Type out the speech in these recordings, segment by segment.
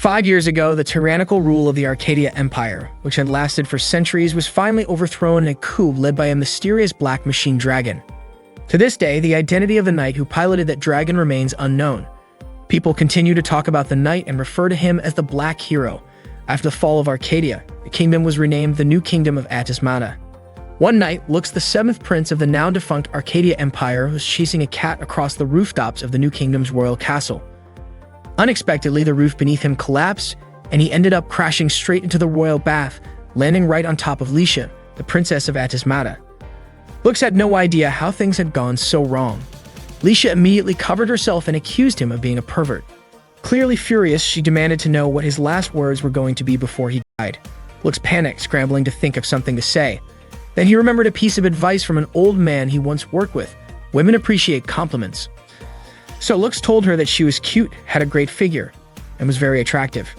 5 years ago, the tyrannical rule of the Arcadia Empire, which had lasted for centuries, was finally overthrown in a coup led by a mysterious black machine dragon. To this day, the identity of the knight who piloted that dragon remains unknown. People continue to talk about the knight and refer to him as the Black Hero. After the fall of Arcadia, the kingdom was renamed the New Kingdom of Atismata. One night, Lux, the seventh prince of the now-defunct Arcadia Empire, was chasing a cat across the rooftops of the New Kingdom's royal castle. Unexpectedly, the roof beneath him collapsed, and he ended up crashing straight into the royal bath, landing right on top of Lisha, the princess of Atismata. Lux had no idea how things had gone so wrong. Lisha immediately covered herself and accused him of being a pervert. Clearly furious, she demanded to know what his last words were going to be before he died. Lux panicked, scrambling to think of something to say. Then he remembered a piece of advice from an old man he once worked with. Women appreciate compliments. So Lux told her that she was cute, had a great figure, and was very attractive.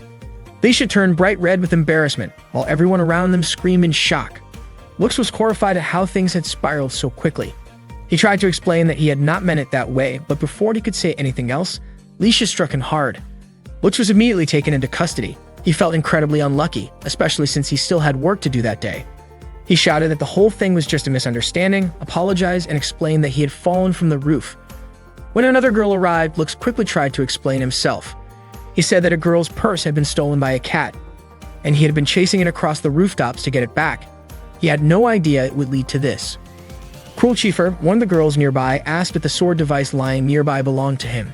Lisha turned bright red with embarrassment, while everyone around them screamed in shock. Lux was horrified at how things had spiraled so quickly. He tried to explain that he had not meant it that way, but before he could say anything else, Lisha struck him hard. Lux was immediately taken into custody. He felt incredibly unlucky, especially since he still had work to do that day. He shouted that the whole thing was just a misunderstanding, apologized, and explained that he had fallen from the roof. When another girl arrived, Lux quickly tried to explain himself. He said that a girl's purse had been stolen by a cat, and he had been chasing it across the rooftops to get it back. He had no idea it would lead to this. Cruel Chiefer, one of the girls nearby, asked if the sword device lying nearby belonged to him.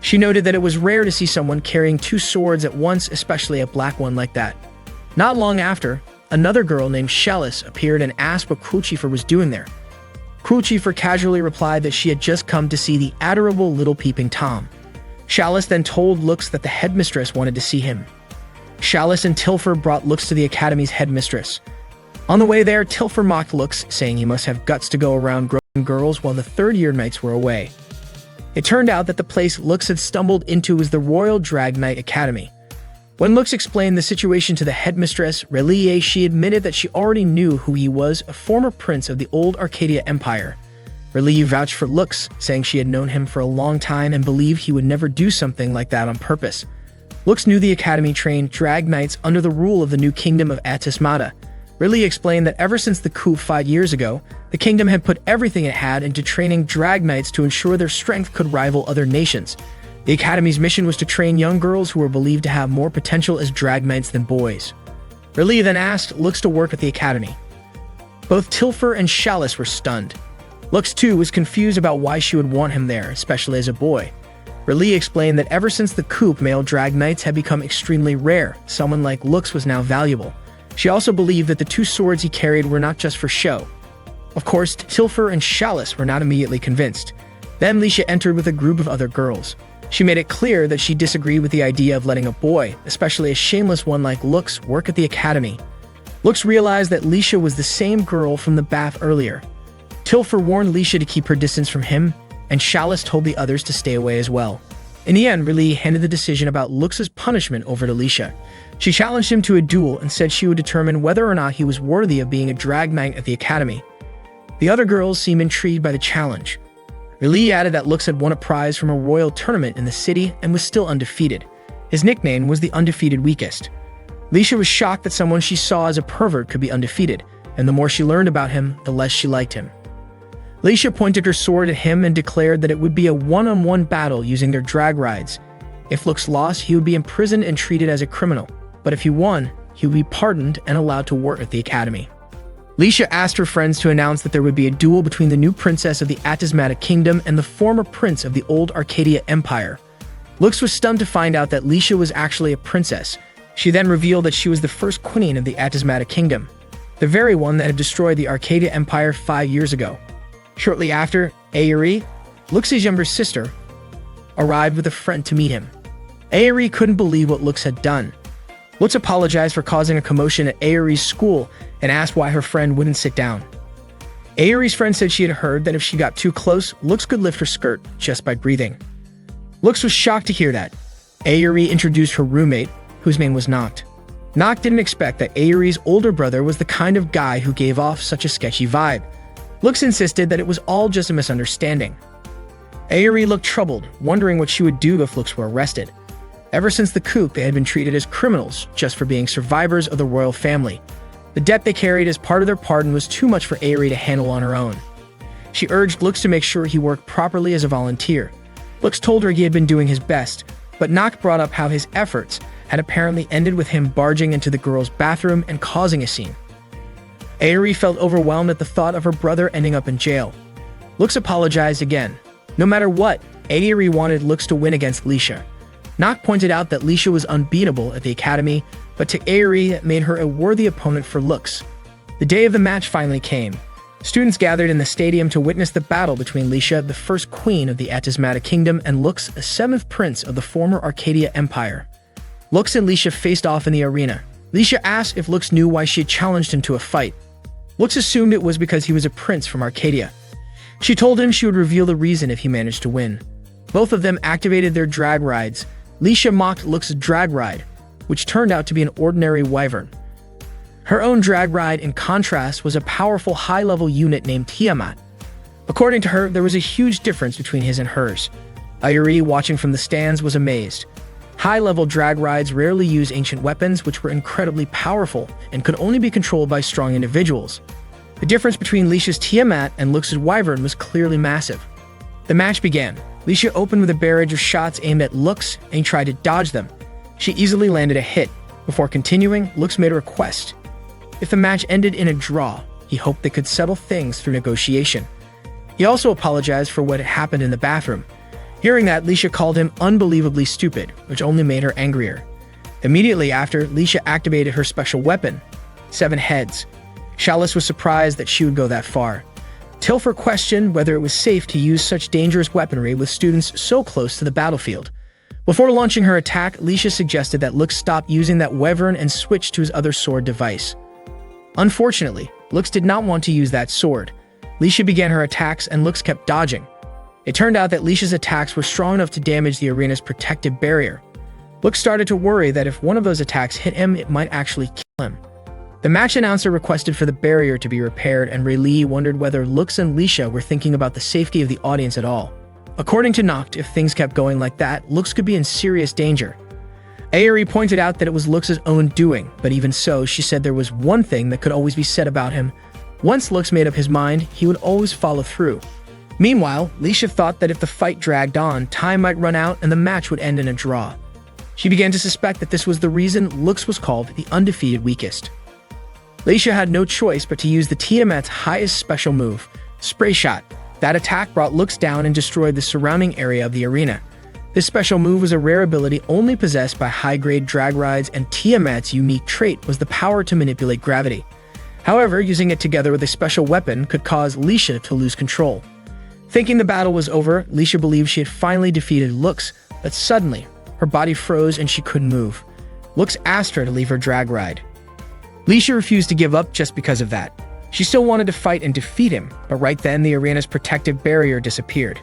She noted that it was rare to see someone carrying two swords at once, especially a black one like that. Not long after, another girl named Chalice appeared and asked what Cruel Chiefer was doing there. Cruel Chiefer casually replied that she had just come to see the adorable little peeping Tom. Chalice then told Lux that the headmistress wanted to see him. Chalice and Tilfer brought Lux to the academy's headmistress. On the way there, Tilfer mocked Lux, saying he must have guts to go around groping girls while the third-year knights were away. It turned out that the place Lux had stumbled into was the Royal Drag Knight Academy. When Lux explained the situation to the headmistress, Relie, she admitted that she already knew who he was, a former prince of the old Arcadia Empire. Relie vouched for Lux, saying she had known him for a long time and believed he would never do something like that on purpose. Lux knew the academy trained drag knights under the rule of the New Kingdom of Atismata. Relie explained that ever since the coup 5 years ago, the kingdom had put everything it had into training drag knights to ensure their strength could rival other nations. The academy's mission was to train young girls who were believed to have more potential as drag knights than boys. Relie then asked Lux to work at the academy. Both Tilfer and Chalice were stunned. Lux too was confused about why she would want him there, especially as a boy. Relie explained that ever since the coup, male drag knights had become extremely rare. Someone like Lux was now valuable. She also believed that the two swords he carried were not just for show. Of course, Tilfer and Chalice were not immediately convinced. Then Lisha entered with a group of other girls. She made it clear that she disagreed with the idea of letting a boy, especially a shameless one like Lux, work at the academy. Lux realized that Lisha was the same girl from the bath earlier. Tilfer warned Lisha to keep her distance from him, and Chalice told the others to stay away as well. In the end, Relie handed the decision about Lux's punishment over to Lisha. She challenged him to a duel and said she would determine whether or not he was worthy of being a drag knight at the academy. The other girls seemed intrigued by the challenge. Relie added that Lux had won a prize from a royal tournament in the city and was still undefeated. His nickname was the Undefeated Weakest. Lisha was shocked that someone she saw as a pervert could be undefeated, and the more she learned about him, the less she liked him. Lisha pointed her sword at him and declared that it would be a one-on-one battle using their drag rides. If Lux lost, he would be imprisoned and treated as a criminal, but if he won, he would be pardoned and allowed to work at the academy. Lisha asked her friends to announce that there would be a duel between the new princess of the Atismata Kingdom and the former prince of the old Arcadia Empire. Lux was stunned to find out that Lisha was actually a princess. She then revealed that she was the first queen of the Atismata Kingdom, the very one that had destroyed the Arcadia Empire 5 years ago. Shortly after, Aeri, Lux's younger sister, arrived with a friend to meet him. Aeri couldn't believe what Lux had done. Lux apologized for causing a commotion at Aeri's school and asked why her friend wouldn't sit down. Aeri's friend said she had heard that if she got too close, Lux could lift her skirt just by breathing. Lux was shocked to hear that. Aeri introduced her roommate, whose name was Noct. Noct didn't expect that Aeri's older brother was the kind of guy who gave off such a sketchy vibe. Lux insisted that it was all just a misunderstanding. Aeri looked troubled, wondering what she would do if Lux were arrested. Ever since the coup, they had been treated as criminals just for being survivors of the royal family. The debt they carried as part of their pardon was too much for Aerie to handle on her own. She urged Lux to make sure he worked properly as a volunteer. Lux told her he had been doing his best, but Noct brought up how his efforts had apparently ended with him barging into the girls' bathroom and causing a scene. Aerie felt overwhelmed at the thought of her brother ending up in jail. Lux apologized again. No matter what, Aerie wanted Lux to win against Lisha. Noct pointed out that Lisha was unbeatable at the academy, but to Aerie that made her a worthy opponent for Lux. The day of the match finally came. Students gathered in the stadium to witness the battle between Lisha, the first queen of the Atismata Kingdom, and Lux, the seventh prince of the former Arcadia Empire. Lux and Lisha faced off in the arena. Lisha asked if Lux knew why she had challenged him to a fight. Lux assumed it was because he was a prince from Arcadia. She told him she would reveal the reason if he managed to win. Both of them activated their drag rides. Lisha mocked Lux's drag ride, which turned out to be an ordinary wyvern. Her own drag ride, in contrast, was a powerful high-level unit named Tiamat. According to her, there was a huge difference between his and hers. Aerie, watching from the stands, was amazed. High-level drag rides rarely use ancient weapons, which were incredibly powerful and could only be controlled by strong individuals. The difference between Lisha's Tiamat and Lux's wyvern was clearly massive. The match began. Lisha opened with a barrage of shots aimed at Lux, and he tried to dodge them. She easily landed a hit. Before continuing, Lux made a request. If the match ended in a draw, he hoped they could settle things through negotiation. He also apologized for what had happened in the bathroom. Hearing that, Lisha called him unbelievably stupid, which only made her angrier. Immediately after, Lisha activated her special weapon, 7 heads. Chalice was surprised that she would go that far. Tilfer questioned whether it was safe to use such dangerous weaponry with students so close to the battlefield. Before launching her attack, Lisha suggested that Lux stop using that wyvern and switch to his other sword device. Unfortunately, Lux did not want to use that sword. Lisha began her attacks and Lux kept dodging. It turned out that Lisha's attacks were strong enough to damage the arena's protective barrier. Lux started to worry that if one of those attacks hit him, it might actually kill him. The match announcer requested for the barrier to be repaired, and Rayleigh wondered whether Lux and Lisha were thinking about the safety of the audience at all. According to Noct, if things kept going like that, Lux could be in serious danger. Aerie pointed out that it was Lux's own doing, but even so, she said there was one thing that could always be said about him. Once Lux made up his mind, he would always follow through. Meanwhile, Lisha thought that if the fight dragged on, time might run out and the match would end in a draw. She began to suspect that this was the reason Lux was called the undefeated weakest. Lisha had no choice but to use the Tiamat's highest special move, Spray Shot. That attack brought Lux down and destroyed the surrounding area of the arena. This special move was a rare ability only possessed by high-grade drag rides, and Tiamat's unique trait was the power to manipulate gravity. However, using it together with a special weapon could cause Lisha to lose control. Thinking the battle was over, Lisha believed she had finally defeated Lux, but suddenly, her body froze and she couldn't move. Lux asked her to leave her drag ride. Lisha refused to give up just because of that. She still wanted to fight and defeat him, but right then the arena's protective barrier disappeared.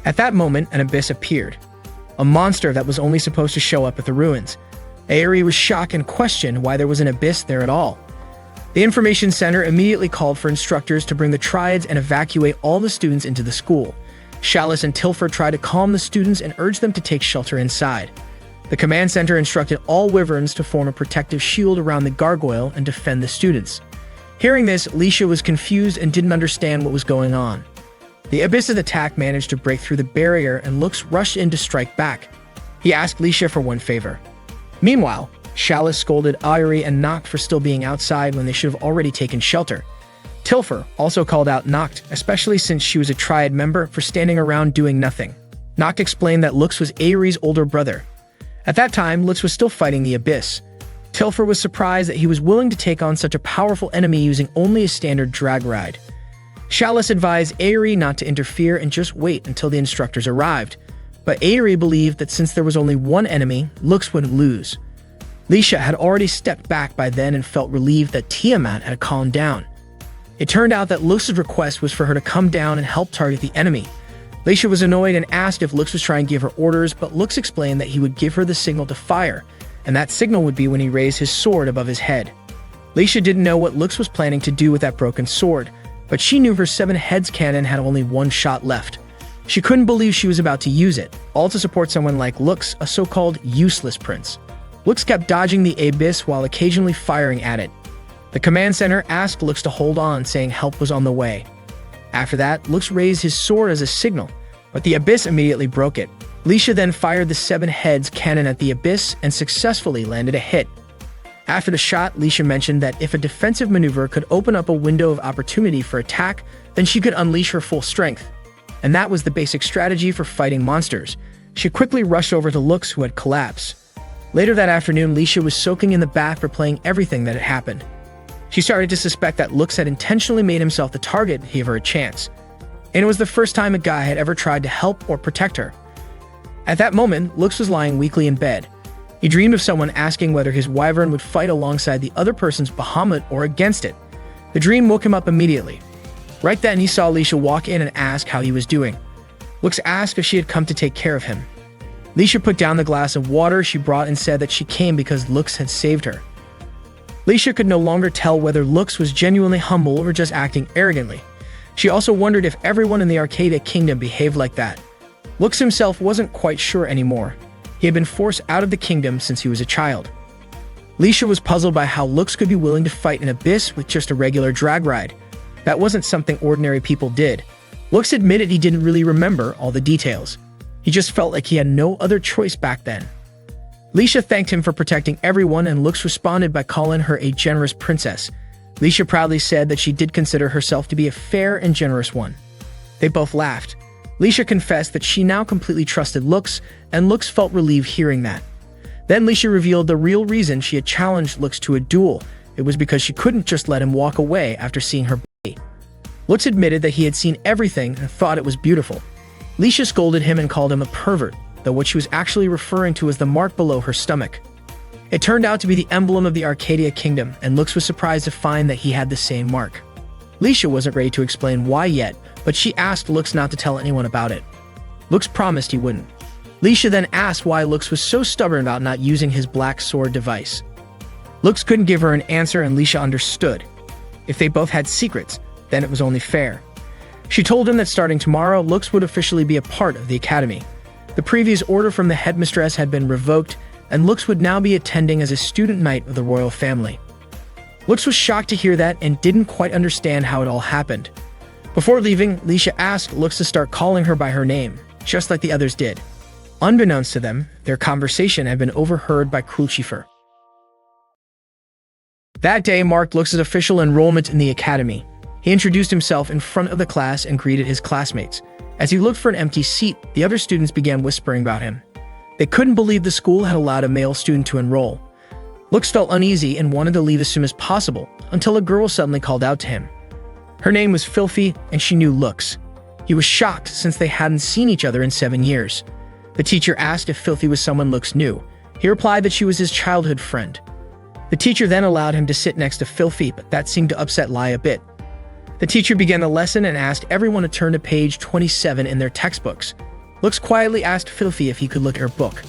At that moment, an abyss appeared. A monster that was only supposed to show up at the ruins. Aerie was shocked and questioned why there was an abyss there at all. The information center immediately called for instructors to bring the triads and evacuate all the students into the school. Chalice and Tilfer tried to calm the students and urge them to take shelter inside. The command center instructed all wyverns to form a protective shield around the gargoyle and defend the students. Hearing this, Lisha was confused and didn't understand what was going on. The abyss's attack managed to break through the barrier and Lux rushed in to strike back. He asked Lisha for one favor. Meanwhile, Chalice scolded Aerie and Noct for still being outside when they should have already taken shelter. Tilfer also called out Noct, especially since she was a triad member, for standing around doing nothing. Noct explained that Lux was Aerie's older brother. At that time, Lux was still fighting the abyss. Tilfer was surprised that he was willing to take on such a powerful enemy using only a standard drag ride. Chalice advised Aerie not to interfere and just wait until the instructors arrived, but Aerie believed that since there was only one enemy, Lux would lose. Lisha had already stepped back by then and felt relieved that Tiamat had calmed down. It turned out that Lux's request was for her to come down and help target the enemy. Lisha was annoyed and asked if Lux was trying to give her orders, but Lux explained that he would give her the signal to fire, and that signal would be when he raised his sword above his head. Lisha didn't know what Lux was planning to do with that broken sword, but she knew her 7 heads cannon had only one shot left. She couldn't believe she was about to use it, all to support someone like Lux, a so-called useless prince. Lux kept dodging the abyss while occasionally firing at it. The command center asked Lux to hold on, saying help was on the way. After that, Lux raised his sword as a signal, but the abyss immediately broke it. Lisha then fired the 7 heads cannon at the abyss and successfully landed a hit. After the shot, Lisha mentioned that if a defensive maneuver could open up a window of opportunity for attack, then she could unleash her full strength. And that was the basic strategy for fighting monsters. She quickly rushed over to Lux, who had collapsed. Later that afternoon, Lisha was soaking in the bath, replaying everything that had happened. She started to suspect that Lux had intentionally made himself the target to give her a chance. And it was the first time a guy had ever tried to help or protect her. At that moment, Lux was lying weakly in bed. He dreamed of someone asking whether his wyvern would fight alongside the other person's Bahamut or against it. The dream woke him up immediately. Right then, he saw Lisha walk in and ask how he was doing. Lux asked if she had come to take care of him. Lisha put down the glass of water she brought and said that she came because Lux had saved her. Lisha could no longer tell whether Lux was genuinely humble or just acting arrogantly. She also wondered if everyone in the Arcadia Kingdom behaved like that. Lux himself wasn't quite sure anymore. He had been forced out of the kingdom since he was a child. Lisha was puzzled by how Lux could be willing to fight an abyss with just a regular drag ride. That wasn't something ordinary people did. Lux admitted he didn't really remember all the details. He just felt like he had no other choice back then. Lisha thanked him for protecting everyone, and Lux responded by calling her a generous princess. Lisha proudly said that she did consider herself to be a fair and generous one. They both laughed. Lisha confessed that she now completely trusted Lux, and Lux felt relieved hearing that. Then Lisha revealed the real reason she had challenged Lux to a duel. It was because she couldn't just let him walk away after seeing her body. Lux admitted that he had seen everything and thought it was beautiful. Lisha scolded him and called him a pervert, though what she was actually referring to was the mark below her stomach. It turned out to be the emblem of the Arcadia Kingdom, and Lux was surprised to find that he had the same mark. Lisha wasn't ready to explain why yet, but she asked Lux not to tell anyone about it. Lux promised he wouldn't. Lisha then asked why Lux was so stubborn about not using his black sword device. Lux couldn't give her an answer, and Lisha understood. If they both had secrets, then it was only fair. She told him that starting tomorrow, Lux would officially be a part of the academy. The previous order from the headmistress had been revoked, and Lux would now be attending as a student knight of the royal family. Lux was shocked to hear that and didn't quite understand how it all happened. Before leaving, Lisha asked Lux to start calling her by her name, just like the others did. Unbeknownst to them, their conversation had been overheard by Crucifer. That day marked Lux's official enrollment in the academy. He introduced himself in front of the class and greeted his classmates. As he looked for an empty seat, the other students began whispering about him. They couldn't believe the school had allowed a male student to enroll. Lux felt uneasy and wanted to leave as soon as possible, until a girl suddenly called out to him. Her name was Filthy, and she knew Lux. He was shocked since they hadn't seen each other in 7 years. The teacher asked if Filthy was someone Lux knew. He replied that she was his childhood friend. The teacher then allowed him to sit next to Filthy, but that seemed to upset Lai a bit. The teacher began the lesson and asked everyone to turn to page 27 in their textbooks. Lux quietly asked Filthy if he could look at her book.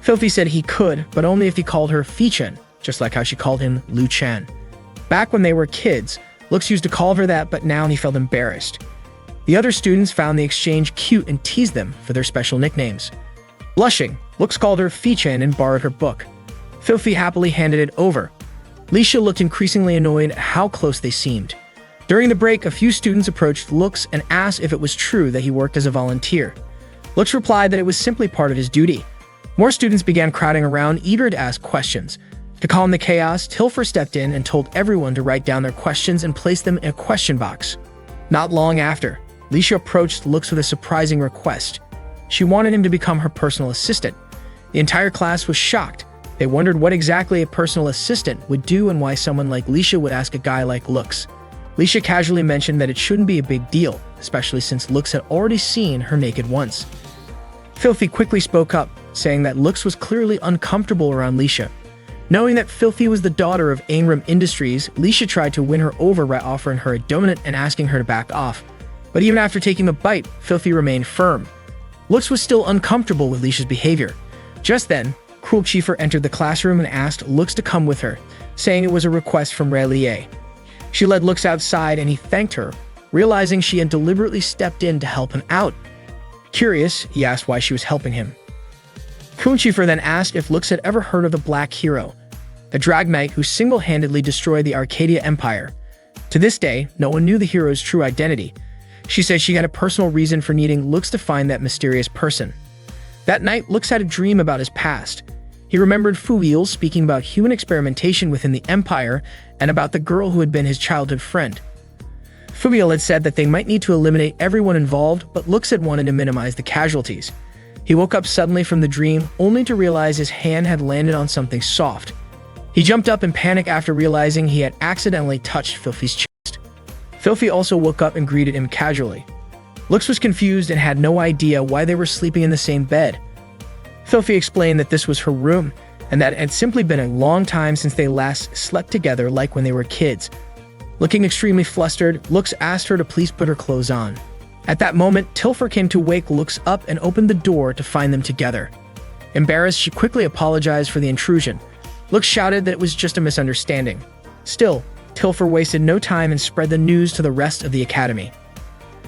Filthy said he could, but only if he called her Fi-Chen, just like how she called him Lu Chan. Back when they were kids, Lux used to call her that, but now he felt embarrassed. The other students found the exchange cute and teased them for their special nicknames. Blushing, Lux called her Fi-Chen and borrowed her book. Filthy happily handed it over. Lisha looked increasingly annoyed at how close they seemed. During the break, a few students approached Lux and asked if it was true that he worked as a volunteer. Lux replied that it was simply part of his duty. More students began crowding around, eager to ask questions. To calm the chaos, Tilfer stepped in and told everyone to write down their questions and place them in a question box. Not long after, Lisha approached Lux with a surprising request. She wanted him to become her personal assistant. The entire class was shocked. They wondered what exactly a personal assistant would do and why someone like Lisha would ask a guy like Lux. Lisha casually mentioned that it shouldn't be a big deal, especially since Lux had already seen her naked once. Filthy quickly spoke up, saying that Lux was clearly uncomfortable around Lisha. Knowing that Filthy was the daughter of Harem Industries, Lisha tried to win her over by offering her a donut and asking her to back off. But even after taking a bite, Filthy remained firm. Lux was still uncomfortable with Lisha's behavior. Just then, Crucifer entered the classroom and asked Lux to come with her, saying it was a request from Relie. She led Lux outside and he thanked her, realizing she had deliberately stepped in to help him out. Curious, he asked why she was helping him. Kunchifer then asked if Lux had ever heard of the Black Hero, the Drag Knight who single-handedly destroyed the Arcadia Empire. To this day, no one knew the hero's true identity. She said she had a personal reason for needing Lux to find that mysterious person. That night, Lux had a dream about his past. He remembered Fuil speaking about human experimentation within the Empire and about the girl who had been his childhood friend. Fuil had said that they might need to eliminate everyone involved, but Lux had wanted to minimize the casualties. He woke up suddenly from the dream, only to realize his hand had landed on something soft. He jumped up in panic after realizing he had accidentally touched Filthy's chest. Filthy also woke up and greeted him casually. Lux was confused and had no idea why they were sleeping in the same bed. Filthy explained that this was her room, and that it had simply been a long time since they last slept together like when they were kids. Looking extremely flustered, Lux asked her to please put her clothes on. At that moment, Tilfer came to wake Lux up and opened the door to find them together. Embarrassed, she quickly apologized for the intrusion. Lux shouted that it was just a misunderstanding. Still, Tilfer wasted no time and spread the news to the rest of the academy.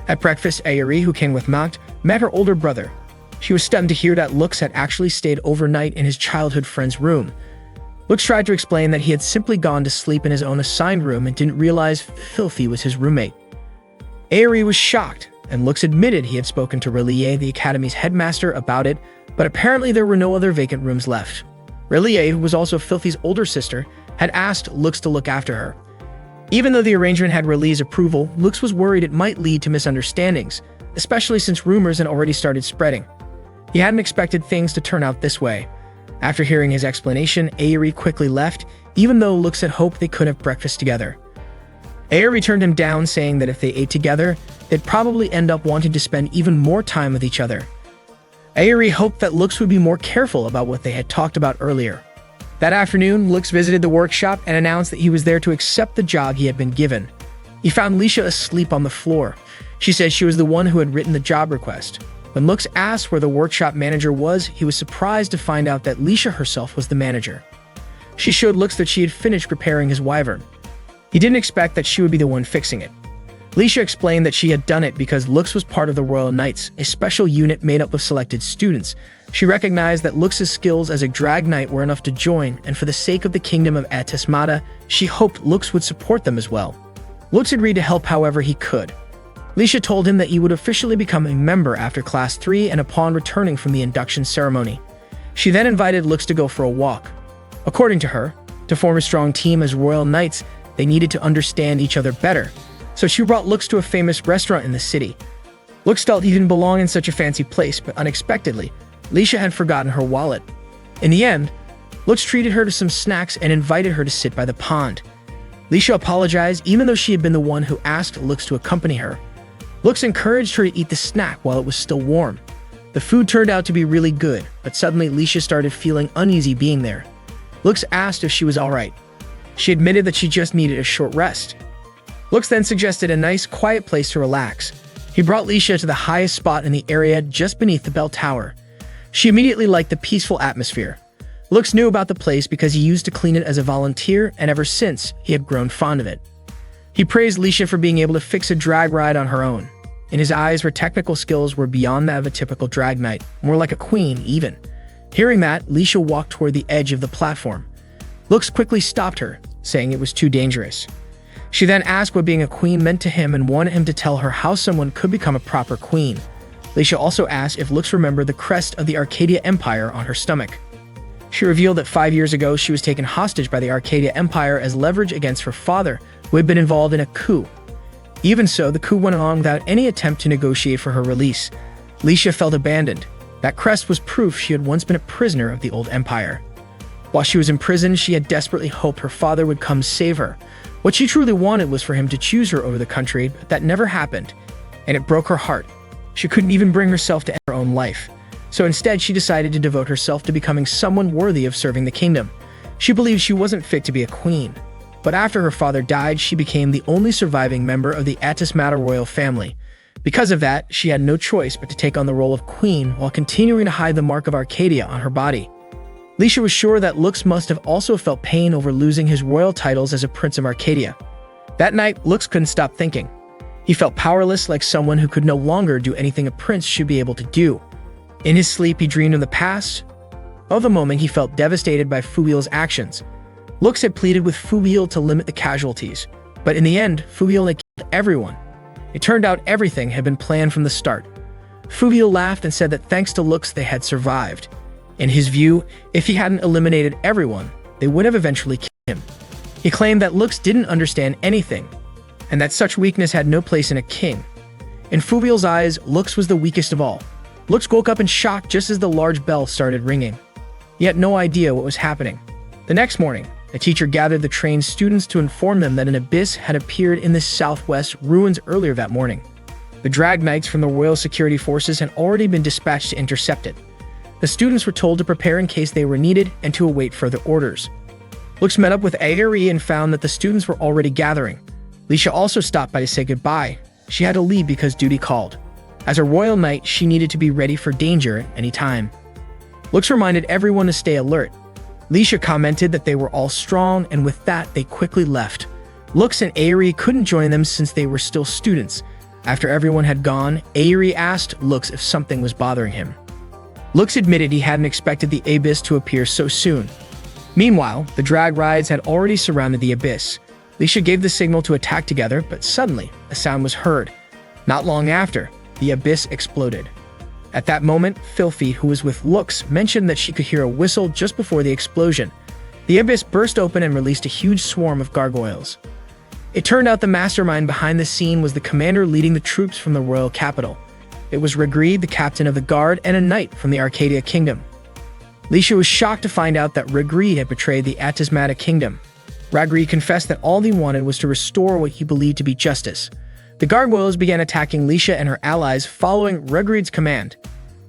At breakfast, Ayuri, who came with Macht, met her older brother. She was stunned to hear that Lux had actually stayed overnight in his childhood friend's room. Lux tried to explain that he had simply gone to sleep in his own assigned room and didn't realize Filthy was his roommate. Ayuri was shocked, and Lux admitted he had spoken to Relie, the academy's headmaster, about it, but apparently there were no other vacant rooms left. Relie, who was also Filthy's older sister, had asked Lux to look after her. Even though the arrangement had Relie's approval, Lux was worried it might lead to misunderstandings, especially since rumors had already started spreading. He hadn't expected things to turn out this way. After hearing his explanation, Ayuri quickly left, even though Lux had hoped they could have breakfast together. Ayuri turned him down, saying that if they ate together, they'd probably end up wanting to spend even more time with each other. Ayuri hoped that Lux would be more careful about what they had talked about earlier. That afternoon, Lux visited the workshop and announced that he was there to accept the job he had been given. He found Lisha asleep on the floor. She said she was the one who had written the job request. When Lux asked where the workshop manager was, he was surprised to find out that Lisha herself was the manager. She showed Lux that she had finished preparing his wyvern. He didn't expect that she would be the one fixing it. Lisha explained that she had done it because Lux was part of the Royal Knights, a special unit made up of selected students. She recognized that Lux's skills as a drag knight were enough to join, and for the sake of the kingdom of Atismata, she hoped Lux would support them as well. Lux agreed to help however he could. Lisha told him that he would officially become a member after Class 3 and upon returning from the induction ceremony. She then invited Lux to go for a walk. According to her, to form a strong team as Royal Knights, they needed to understand each other better. So she brought Lux to a famous restaurant in the city. Lux felt he didn't belong in such a fancy place, but unexpectedly, Lisha had forgotten her wallet. In the end, Lux treated her to some snacks and invited her to sit by the pond. Lisha apologized even though she had been the one who asked Lux to accompany her. Lux encouraged her to eat the snack while it was still warm. The food turned out to be really good, but suddenly Lisha started feeling uneasy being there. Lux asked if she was alright. She admitted that she just needed a short rest. Lux then suggested a nice, quiet place to relax. He brought Lisha to the highest spot in the area just beneath the bell tower. She immediately liked the peaceful atmosphere. Lux knew about the place because he used to clean it as a volunteer, and ever since, he had grown fond of it. He praised Lisha for being able to fix a drag ride on her own. In his eyes, her technical skills were beyond that of a typical drag knight, more like a queen, even. Hearing that, Lisha walked toward the edge of the platform. Lux quickly stopped her, saying it was too dangerous. She then asked what being a queen meant to him and wanted him to tell her how someone could become a proper queen. Lisha also asked if Lux remembered the crest of the Arcadia Empire on her stomach. She revealed that 5 years ago she was taken hostage by the Arcadia Empire as leverage against her father, who had been involved in a coup. Even so, the coup went on without any attempt to negotiate for her release. Lisha felt abandoned. That crest was proof she had once been a prisoner of the old empire. While she was in prison, she had desperately hoped her father would come save her. What she truly wanted was for him to choose her over the country, but that never happened, and it broke her heart. She couldn't even bring herself to end her own life. So instead, she decided to devote herself to becoming someone worthy of serving the kingdom. She believed she wasn't fit to be a queen. But after her father died, she became the only surviving member of the Atismata royal family. Because of that, she had no choice but to take on the role of queen while continuing to hide the mark of Arcadia on her body. Lisha was sure that Lux must have also felt pain over losing his royal titles as a prince of Arcadia. That night, Lux couldn't stop thinking. He felt powerless, like someone who could no longer do anything a prince should be able to do. In his sleep, he dreamed of the past. Of the moment, he felt devastated by Fubiel's actions. Lux had pleaded with Fubiel to limit the casualties, but in the end, Fubiel had killed everyone. It turned out everything had been planned from the start. Fubiel laughed and said that thanks to Lux, they had survived. In his view, if he hadn't eliminated everyone, they would have eventually killed him. He claimed that Lux didn't understand anything, and that such weakness had no place in a king. In Fubiel's eyes, Lux was the weakest of all. Lux woke up in shock just as the large bell started ringing. He had no idea what was happening. The next morning, a teacher gathered the trained students to inform them that an abyss had appeared in the southwest ruins earlier that morning. The Drag Knights from the Royal Security Forces had already been dispatched to intercept it. The students were told to prepare in case they were needed and to await further orders. Lux met up with Aeri and found that the students were already gathering. Lisha also stopped by to say goodbye. She had to leave because duty called. As a royal knight, she needed to be ready for danger at any time. Lux reminded everyone to stay alert. Lisha commented that they were all strong, and with that, they quickly left. Lux and Aeri couldn't join them since they were still students. After everyone had gone, Aeri asked Lux if something was bothering him. Lux admitted he hadn't expected the abyss to appear so soon. Meanwhile, the drag rides had already surrounded the abyss. Lisha gave the signal to attack together, but suddenly, a sound was heard. Not long after, the abyss exploded. At that moment, Filthy, who was with Lux, mentioned that she could hear a whistle just before the explosion. The abyss burst open and released a huge swarm of gargoyles. It turned out the mastermind behind the scene was the commander leading the troops from the royal capital. It was Rigreed, the captain of the guard, and a knight from the Arcadia kingdom. Lisha was shocked to find out that Rigreed had betrayed the Atismata kingdom. Rigreed confessed that all he wanted was to restore what he believed to be justice. The gargoyles began attacking Lisha and her allies following Rigreed's command.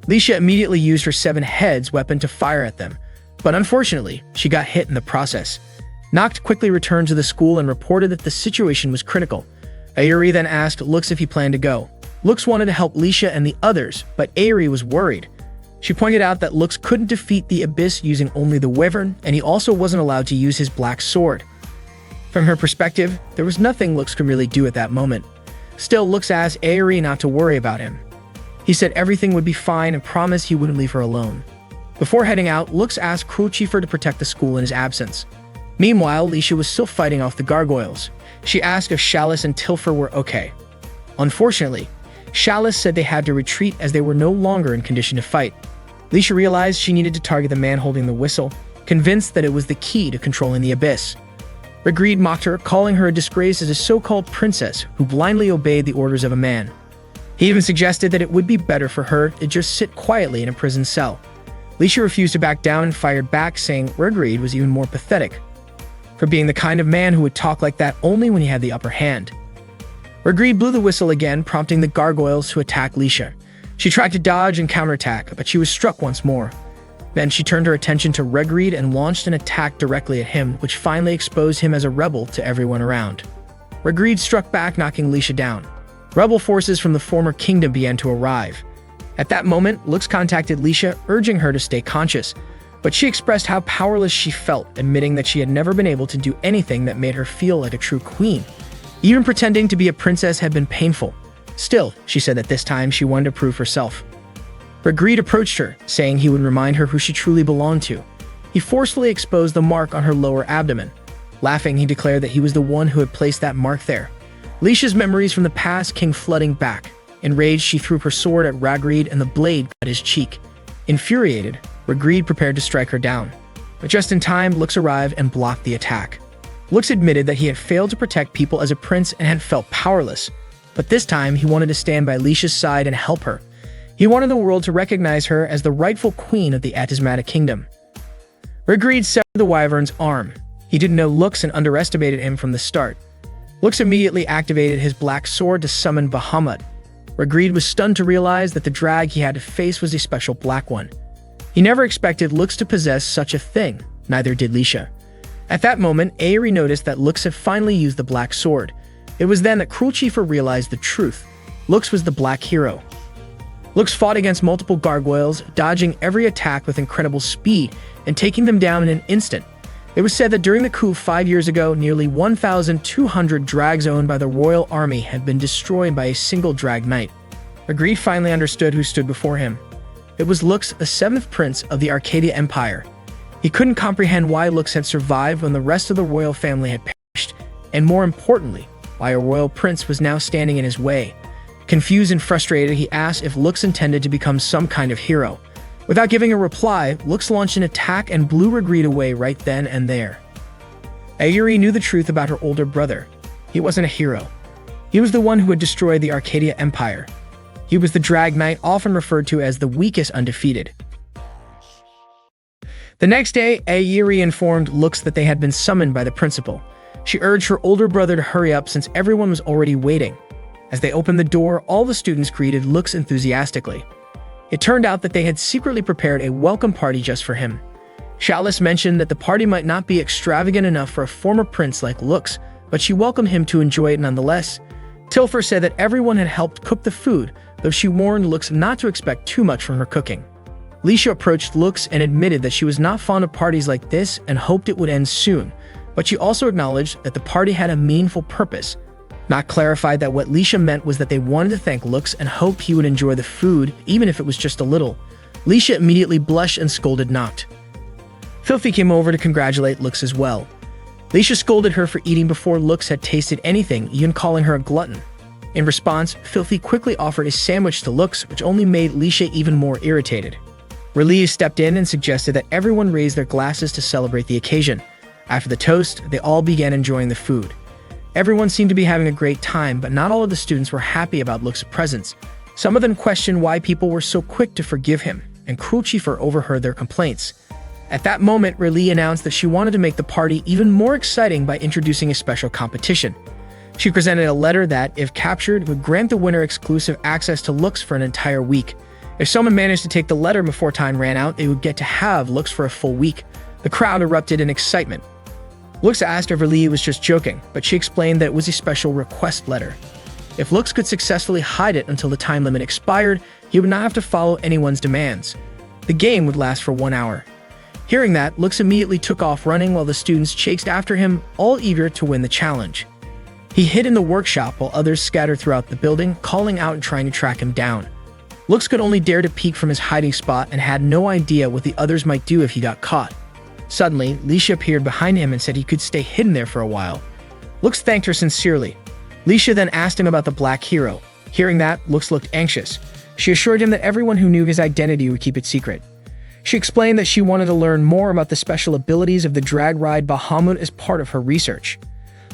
Lisha immediately used her 7 heads weapon to fire at them, but unfortunately, she got hit in the process. Noct quickly returned to the school and reported that the situation was critical. Aeri then asked Lux if he planned to go. Lux wanted to help Lisha and the others, but Aeri was worried. She pointed out that Lux couldn't defeat the abyss using only the wyvern, and he also wasn't allowed to use his black sword. From her perspective, there was nothing Lux could really do at that moment. Still, Lux asked Aeri not to worry about him. He said everything would be fine and promised he wouldn't leave her alone. Before heading out, Lux asked Cruelchieffer to protect the school in his absence. Meanwhile, Lisha was still fighting off the gargoyles. She asked if Chalice and Tilfer were okay. Unfortunately, Chalice said they had to retreat as they were no longer in condition to fight. Lisha realized she needed to target the man holding the whistle, convinced that it was the key to controlling the abyss. Rigreed mocked her, calling her a disgrace as a so-called princess who blindly obeyed the orders of a man. He even suggested that it would be better for her to just sit quietly in a prison cell. Lisha refused to back down and fired back, saying Rigreed was even more pathetic for being the kind of man who would talk like that only when he had the upper hand. Rigreed blew the whistle again, prompting the gargoyles to attack Lisha. She tried to dodge and counterattack, but she was struck once more. Then she turned her attention to Rigreed and launched an attack directly at him, which finally exposed him as a rebel to everyone around. Rigreed struck back, knocking Lisha down. Rebel forces from the former kingdom began to arrive. At that moment, Lux contacted Lisha, urging her to stay conscious, but she expressed how powerless she felt, admitting that she had never been able to do anything that made her feel like a true queen. Even pretending to be a princess had been painful. Still, she said that this time she wanted to prove herself. Rigreed approached her, saying he would remind her who she truly belonged to. He forcefully exposed the mark on her lower abdomen. Laughing, he declared that he was the one who had placed that mark there. Lisha's memories from the past came flooding back. Enraged, she threw her sword at Rigreed and the blade cut his cheek. Infuriated, Rigreed prepared to strike her down. But just in time, Lux arrived and blocked the attack. Lux admitted that he had failed to protect people as a prince and had felt powerless. But this time, he wanted to stand by Lisha's side and help her. He wanted the world to recognize her as the rightful queen of the Atismata kingdom. Rigreed severed the wyvern's arm. He didn't know Lux and underestimated him from the start. Lux immediately activated his black sword to summon Bahamut. Rigreed was stunned to realize that the drag he had to face was a special black one. He never expected Lux to possess such a thing, neither did Lisha. At that moment, Aeri noticed that Lux had finally used the black sword. It was then that Cruelchieffer realized the truth. Lux was the black hero. Lux fought against multiple gargoyles, dodging every attack with incredible speed and taking them down in an instant. It was said that during the coup 5 years ago, nearly 1,200 drags owned by the royal army had been destroyed by a single drag knight. Agreed finally understood who stood before him. It was Lux, the seventh prince of the Arcadia Empire. He couldn't comprehend why Lux had survived when the rest of the royal family had perished, and more importantly, why a royal prince was now standing in his way. Confused and frustrated, he asked if Lux intended to become some kind of hero. Without giving a reply, Lux launched an attack and blew Regret away right then and there. Ayuri knew the truth about her older brother. He wasn't a hero. He was the one who had destroyed the Arcadia Empire. He was the Drag Knight, often referred to as the weakest undefeated. The next day, Ayuri informed Lux that they had been summoned by the principal. She urged her older brother to hurry up since everyone was already waiting. As they opened the door, all the students greeted Lux enthusiastically. It turned out that they had secretly prepared a welcome party just for him. Chalice mentioned that the party might not be extravagant enough for a former prince like Lux, but she welcomed him to enjoy it nonetheless. Tilfer said that everyone had helped cook the food, though she warned Lux not to expect too much from her cooking. Lisha approached Lux and admitted that she was not fond of parties like this and hoped it would end soon, but she also acknowledged that the party had a meaningful purpose. Not clarified that what Lisha meant was that they wanted to thank Lux and hoped he would enjoy the food, even if it was just a little. Lisha immediately blushed and scolded Noct. Filthy came over to congratulate Lux as well. Lisha scolded her for eating before Lux had tasted anything, even calling her a glutton. In response, Filthy quickly offered a sandwich to Lux, which only made Lisha even more irritated. Relief stepped in and suggested that everyone raise their glasses to celebrate the occasion. After the toast, they all began enjoying the food. Everyone seemed to be having a great time, but not all of the students were happy about Lux's presence. Some of them questioned why people were so quick to forgive him, and Cruel Chiefur overheard their complaints. At that moment, Riley announced that she wanted to make the party even more exciting by introducing a special competition. She presented a letter that, if captured, would grant the winner exclusive access to Lux for an entire week. If someone managed to take the letter before time ran out, they would get to have Lux for a full week. The crowd erupted in excitement. Lux asked if Riley was just joking, but she explained that it was a special request letter. If Lux could successfully hide it until the time limit expired, he would not have to follow anyone's demands. The game would last for 1 hour. Hearing that, Lux immediately took off running while the students chased after him, all eager to win the challenge. He hid in the workshop while others scattered throughout the building, calling out and trying to track him down. Lux could only dare to peek from his hiding spot and had no idea what the others might do if he got caught. Suddenly, Lisha appeared behind him and said he could stay hidden there for a while. Lux thanked her sincerely. Lisha then asked him about the Black Hero. Hearing that, Lux looked anxious. She assured him that everyone who knew his identity would keep it secret. She explained that she wanted to learn more about the special abilities of the drag ride Bahamut as part of her research.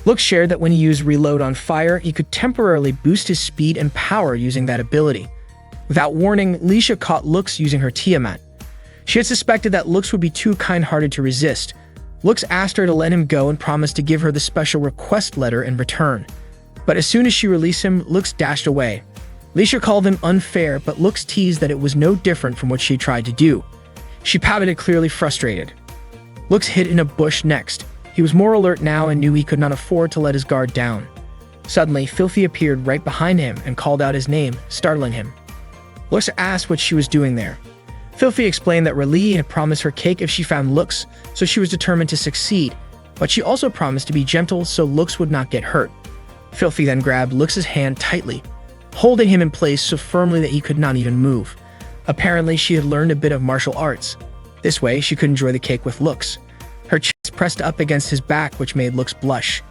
Lux shared that when he used Reload on fire, he could temporarily boost his speed and power using that ability. Without warning, Lisha caught Lux using her Tiamat. She had suspected that Lux would be too kind-hearted to resist. Lux asked her to let him go and promised to give her the special request letter in return. But as soon as she released him, Lux dashed away. Lisha called him unfair, but Lux teased that it was no different from what she tried to do. She pouted, clearly frustrated. Lux hid in a bush next. He was more alert now and knew he could not afford to let his guard down. Suddenly, Filthy appeared right behind him and called out his name, startling him. Lux asked what she was doing there. Filthy explained that Riley had promised her cake if she found Lux, so she was determined to succeed, but she also promised to be gentle so Lux would not get hurt. Filthy then grabbed Lux's hand tightly, holding him in place so firmly that he could not even move. Apparently, she had learned a bit of martial arts. This way, she could enjoy the cake with Lux. Her chest pressed up against his back, which made Lux blush.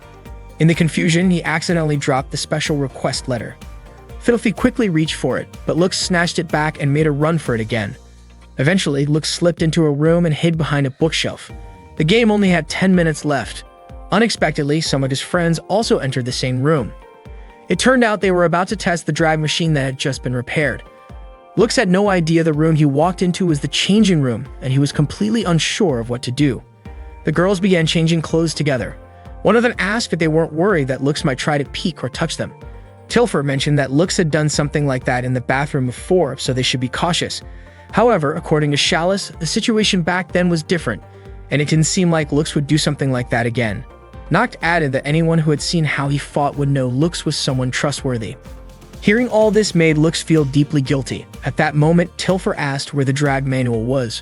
In the confusion, he accidentally dropped the special request letter. Filthy quickly reached for it, but Lux snatched it back and made a run for it again. Eventually, Lux slipped into a room and hid behind a bookshelf. The game only had 10 minutes left. Unexpectedly, some of his friends also entered the same room. It turned out they were about to test the drag machine that had just been repaired. Lux had no idea the room he walked into was the changing room, and he was completely unsure of what to do. The girls began changing clothes together. One of them asked if they weren't worried that Lux might try to peek or touch them. Tilfer mentioned that Lux had done something like that in the bathroom before, so they should be cautious. However, according to Chalice, the situation back then was different, and it didn't seem like Lux would do something like that again. Noct added that anyone who had seen how he fought would know Lux was someone trustworthy. Hearing all this made Lux feel deeply guilty. At that moment, Tilfer asked where the drag manual was.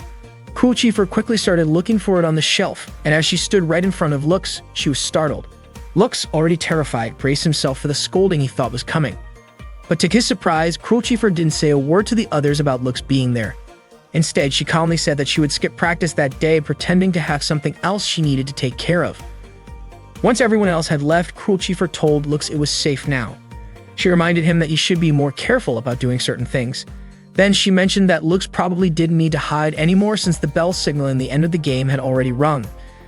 Cruel Chieffer quickly started looking for it on the shelf, and as she stood right in front of Lux, she was startled. Lux, already terrified, braced himself for the scolding he thought was coming. But to his surprise, Cruel Chieffer didn't say a word to the others about Lux being there. Instead, she calmly said that she would skip practice that day, pretending to have something else she needed to take care of. Once everyone else had left, Cruel Chieffer told Lux it was safe now. She reminded him that he should be more careful about doing certain things. Then she mentioned that Lux probably didn't need to hide anymore since the bell signal in the end of the game had already rung.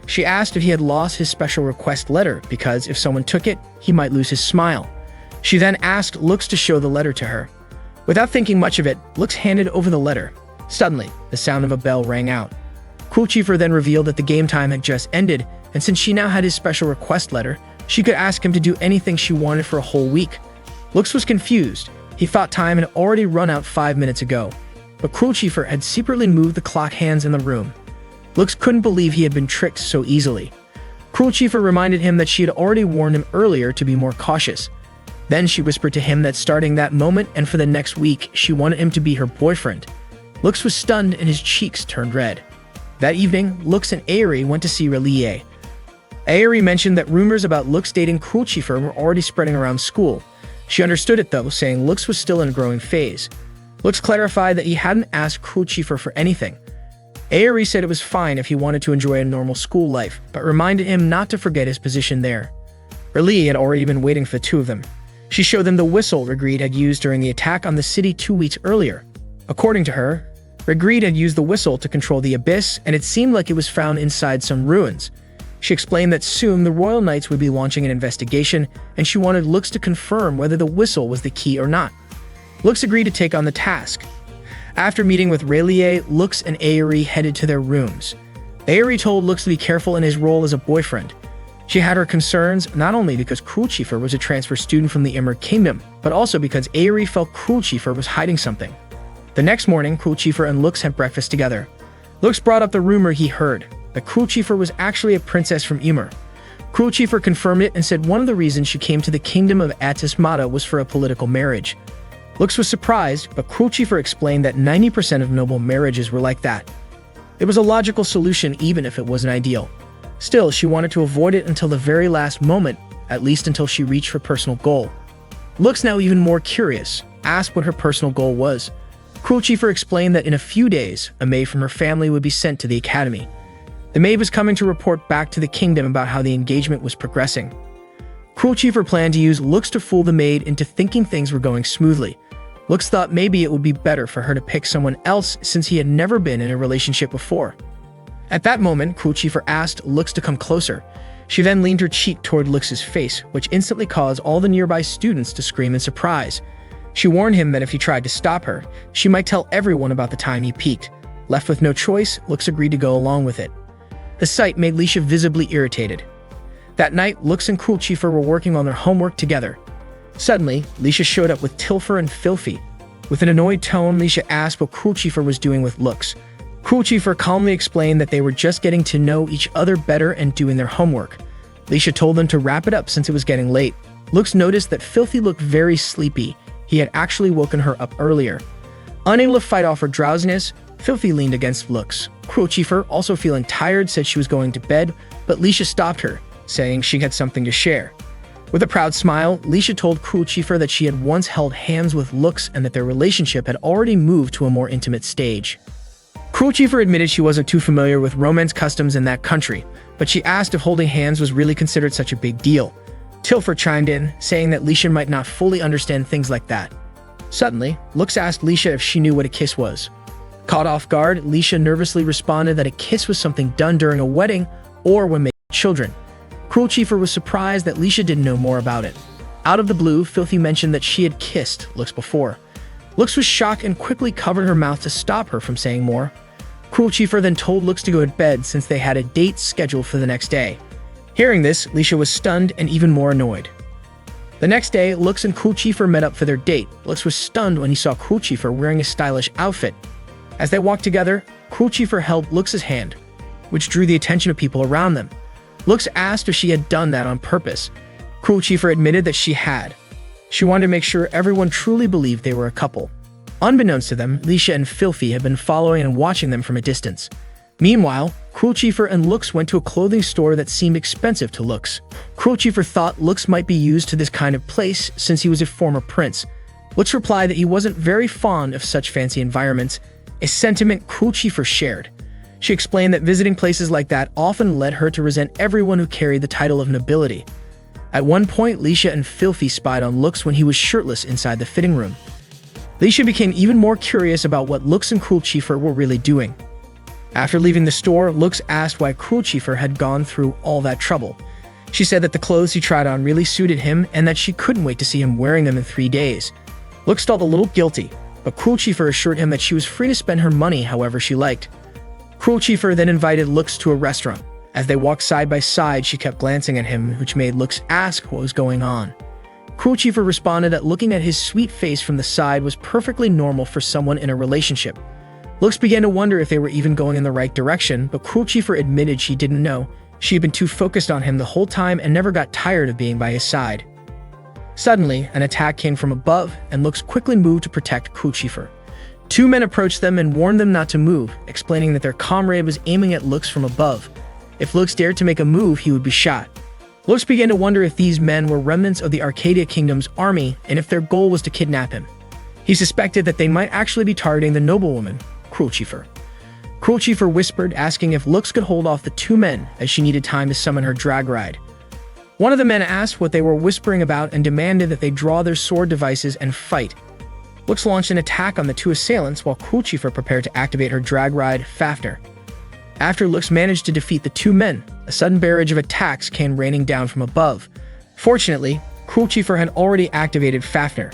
She asked if he had lost his special request letter, because if someone took it, he might lose his smile. She then asked Lux to show the letter to her. Without thinking much of it, Lux handed over the letter. Suddenly, the sound of a bell rang out. Cruel Chieffer then revealed that the game time had just ended, and since she now had his special request letter, she could ask him to do anything she wanted for a whole week. Lux was confused. He thought time had already run out 5 minutes ago, but Cruel Chieffer had secretly moved the clock hands in the room. Lux couldn't believe he had been tricked so easily. Cruel Chieffer reminded him that she had already warned him earlier to be more cautious. Then she whispered to him that starting that moment and for the next week, she wanted him to be her boyfriend. Lux was stunned and his cheeks turned red. That evening, Lux and Aerie went to see Relie. Aerie mentioned that rumors about Lux dating Cruel Chieffer were already spreading around school. She understood it though, saying Lux was still in a growing phase. Lux clarified that he hadn't asked Cruel Chieffer for anything. Aerie said it was fine if he wanted to enjoy a normal school life, but reminded him not to forget his position there. Relie had already been waiting for the two of them. She showed them the whistle Regreed had used during the attack on the city 2 weeks earlier. According to her, Regreed had used the whistle to control the abyss, and it seemed like it was found inside some ruins. She explained that soon the Royal Knights would be launching an investigation, and she wanted Lux to confirm whether the whistle was the key or not. Lux agreed to take on the task. After meeting with Relie, Lux and Aerie headed to their rooms. Aerie told Lux to be careful in his role as a boyfriend. She had her concerns not only because Cruel Chieffer was a transfer student from the Emerald Kingdom, but also because Aerie felt Cruel Chieffer was hiding something. The next morning, Cruel Chieffer and Lux had breakfast together. Lux brought up the rumor he heard, that Cruel Chieffer was actually a princess from Ymir. Cruel Chieffer confirmed it and said one of the reasons she came to the kingdom of Atismata was for a political marriage. Lux was surprised, but Cruel Chieffer explained that 90% of noble marriages were like that. It was a logical solution even if it wasn't ideal. Still, she wanted to avoid it until the very last moment, at least until she reached her personal goal. Lux, now even more curious, asked what her personal goal was. Cruel Chieffer explained that in a few days, a maid from her family would be sent to the academy. The maid was coming to report back to the kingdom about how the engagement was progressing. Cruel Chieffer planned to use Lux to fool the maid into thinking things were going smoothly. Lux thought maybe it would be better for her to pick someone else since he had never been in a relationship before. At that moment, Cruel Chieffer asked Lux to come closer. She then leaned her cheek toward Lux's face, which instantly caused all the nearby students to scream in surprise. She warned him that if he tried to stop her, she might tell everyone about the time he peeked. Left with no choice, Lux agreed to go along with it. The sight made Lisha visibly irritated. That night, Lux and Cruel Chieffer were working on their homework together. Suddenly, Lisha showed up with Tilfer and Filthy. With an annoyed tone, Lisha asked what Cruel Chieffer was doing with Lux. Cruel Chieffer calmly explained that they were just getting to know each other better and doing their homework. Lisha told them to wrap it up since it was getting late. Lux noticed that Filthy looked very sleepy. He had actually woken her up earlier. Unable to fight off her drowsiness, Filthy leaned against Lux. Cruel Chieffer, also feeling tired, said she was going to bed, but Lisha stopped her, saying she had something to share. With a proud smile, Lisha told Cruel Chieffer that she had once held hands with Lux and that their relationship had already moved to a more intimate stage. Cruel Chieffer admitted she wasn't too familiar with romance customs in that country, but she asked if holding hands was really considered such a big deal. Tilfer chimed in, saying that Lisha might not fully understand things like that. Suddenly, Lux asked Lisha if she knew what a kiss was. Caught off guard, Lisha nervously responded that a kiss was something done during a wedding or when making children. Cruel Chieffer was surprised that Lisha didn't know more about it. Out of the blue, Filthy mentioned that she had kissed Lux before. Lux was shocked and quickly covered her mouth to stop her from saying more. Cruel Chieffer then told Lux to go to bed since they had a date scheduled for the next day. Hearing this, Lisha was stunned and even more annoyed. The next day, Lux and Cruel Chieffer met up for their date. Lux was stunned when he saw Cruel Chieffer wearing a stylish outfit. As they walked together, Cruel Chieffer held Lux's hand, which drew the attention of people around them. Lux asked if she had done that on purpose. Cruel Chieffer admitted that she had. She wanted to make sure everyone truly believed they were a couple. Unbeknownst to them, Lisha and Filthy had been following and watching them from a distance. Meanwhile, Cruel Chieffer and Lux went to a clothing store that seemed expensive to Lux. Cruel Chieffer thought Lux might be used to this kind of place since he was a former prince. Lux replied that he wasn't very fond of such fancy environments, a sentiment Cruel Chieffer shared. She explained that visiting places like that often led her to resent everyone who carried the title of nobility. At one point, Lisha and Filthy spied on Lux when he was shirtless inside the fitting room. Lisha became even more curious about what Lux and Cruel Chieffer were really doing. After leaving the store, Lux asked why Cruel Chieffer had gone through all that trouble. She said that the clothes he tried on really suited him and that she couldn't wait to see him wearing them in 3 days. Lux felt a little guilty, but Cruel Chieffer assured him that she was free to spend her money however she liked. Cruel Chieffer then invited Lux to a restaurant. As they walked side by side, she kept glancing at him, which made Lux ask what was going on. Cruel Chieffer responded that looking at his sweet face from the side was perfectly normal for someone in a relationship. Lux began to wonder if they were even going in the right direction, but Cruel Chieffer admitted she didn't know. She had been too focused on him the whole time and never got tired of being by his side. Suddenly, an attack came from above, and Lux quickly moved to protect Cruel Chieffer. 2 men approached them and warned them not to move, explaining that their comrade was aiming at Lux from above. If Lux dared to make a move, he would be shot. Lux began to wonder if these men were remnants of the Arcadia Kingdom's army and if their goal was to kidnap him. He suspected that they might actually be targeting the noblewoman, Cruel Chieffer. Cruel Chieffer whispered, asking if Lux could hold off the 2 men as she needed time to summon her drag ride. One of the men asked what they were whispering about and demanded that they draw their sword devices and fight. Lux launched an attack on the 2 assailants while Cruel Chieffer prepared to activate her drag ride, Fafnir. After Lux managed to defeat the 2 men, a sudden barrage of attacks came raining down from above. Fortunately, Cruel Chieffer had already activated Fafnir.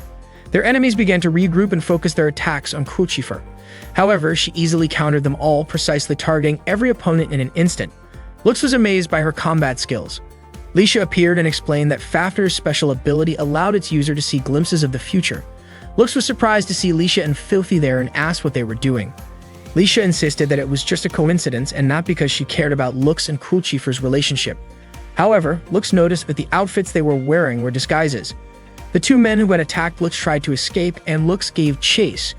Their enemies began to regroup and focus their attacks on Cruel Chieffer. However, she easily countered them all, precisely targeting every opponent in an instant. Lux was amazed by her combat skills. Lisha appeared and explained that Fafnir's special ability allowed its user to see glimpses of the future. Lux was surprised to see Lisha and Filthy there and asked what they were doing. Lisha insisted that it was just a coincidence and not because she cared about Lux and Cruel Chieffer's relationship. However, Lux noticed that the outfits they were wearing were disguises. The 2 men who had attacked Lux tried to escape, and Lux gave chase.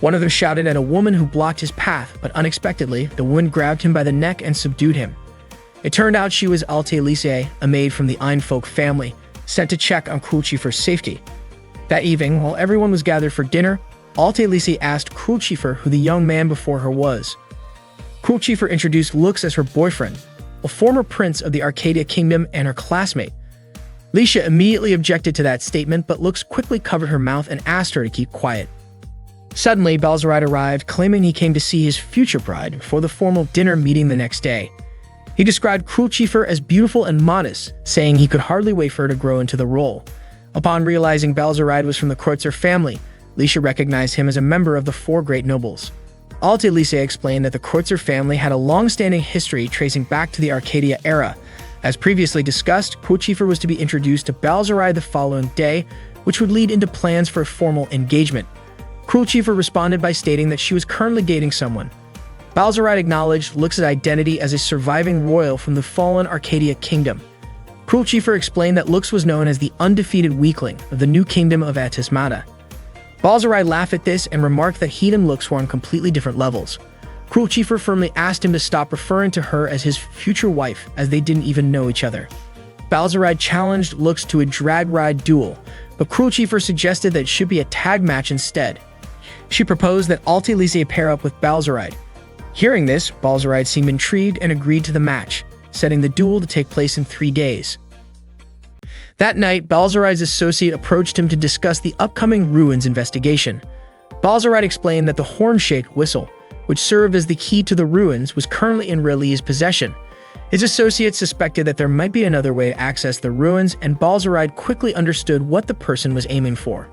One of them shouted at a woman who blocked his path, but unexpectedly, the woman grabbed him by the neck and subdued him. It turned out she was Alte Lise, a maid from the Einfolk family, sent to check on Cruel Chieffer's safety. That evening, while everyone was gathered for dinner, Alte Lise asked Cruel Chieffer who the young man before her was. Cruel Chieffer introduced Lux as her boyfriend, a former prince of the Arcadia Kingdom and her classmate. Lisha immediately objected to that statement, but Lux quickly covered her mouth and asked her to keep quiet. Suddenly, Balzaride arrived, claiming he came to see his future bride for the formal dinner meeting the next day. He described Cruel Chieffer as beautiful and modest, saying he could hardly wait for her to grow into the role. Upon realizing Balzaride was from the Kreutzer family, Lisha recognized him as a member of the 4 great nobles. Alte Lise explained that the Kreutzer family had a long-standing history tracing back to the Arcadia era. As previously discussed, Cruel Chieffer was to be introduced to Balzaride the following day, which would lead into plans for a formal engagement. Cruel Chieffer responded by stating that she was currently dating someone. Balzaride acknowledged Lux's identity as a surviving royal from the fallen Arcadia Kingdom. Cruel Chieffer explained that Lux was known as the undefeated weakling of the new kingdom of Atismata. Balzaride laughed at this and remarked that he and Lux were on completely different levels. Cruel Chieffer firmly asked him to stop referring to her as his future wife, as they didn't even know each other. Balzaride challenged Lux to a drag ride duel, but Cruel Chieffer suggested that it should be a tag match instead. She proposed that Alte Lise pair up with Balzaride. Hearing this, Balzaride seemed intrigued and agreed to the match, setting the duel to take place in 3 days. That night, Balzaride's associate approached him to discuss the upcoming ruins investigation. Balzaride explained that the horn-shaped whistle, which served as the key to the ruins, was currently in Reli's possession. His associate suspected that there might be another way to access the ruins, and Balzaride quickly understood what the person was aiming for.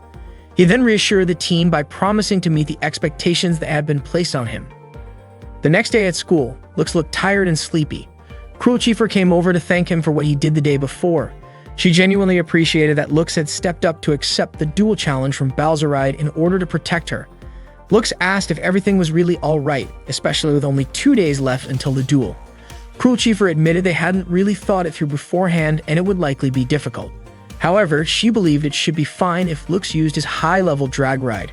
He then reassured the team by promising to meet the expectations that had been placed on him. The next day at school, Lux looked tired and sleepy. Cruel Chieffer came over to thank him for what he did the day before. She genuinely appreciated that Lux had stepped up to accept the duel challenge from Balzaride in order to protect her. Lux asked if everything was really alright, especially with only 2 days left until the duel. Cruel Chieffer admitted they hadn't really thought it through beforehand and it would likely be difficult. However, she believed it should be fine if Lux used his high-level drag ride.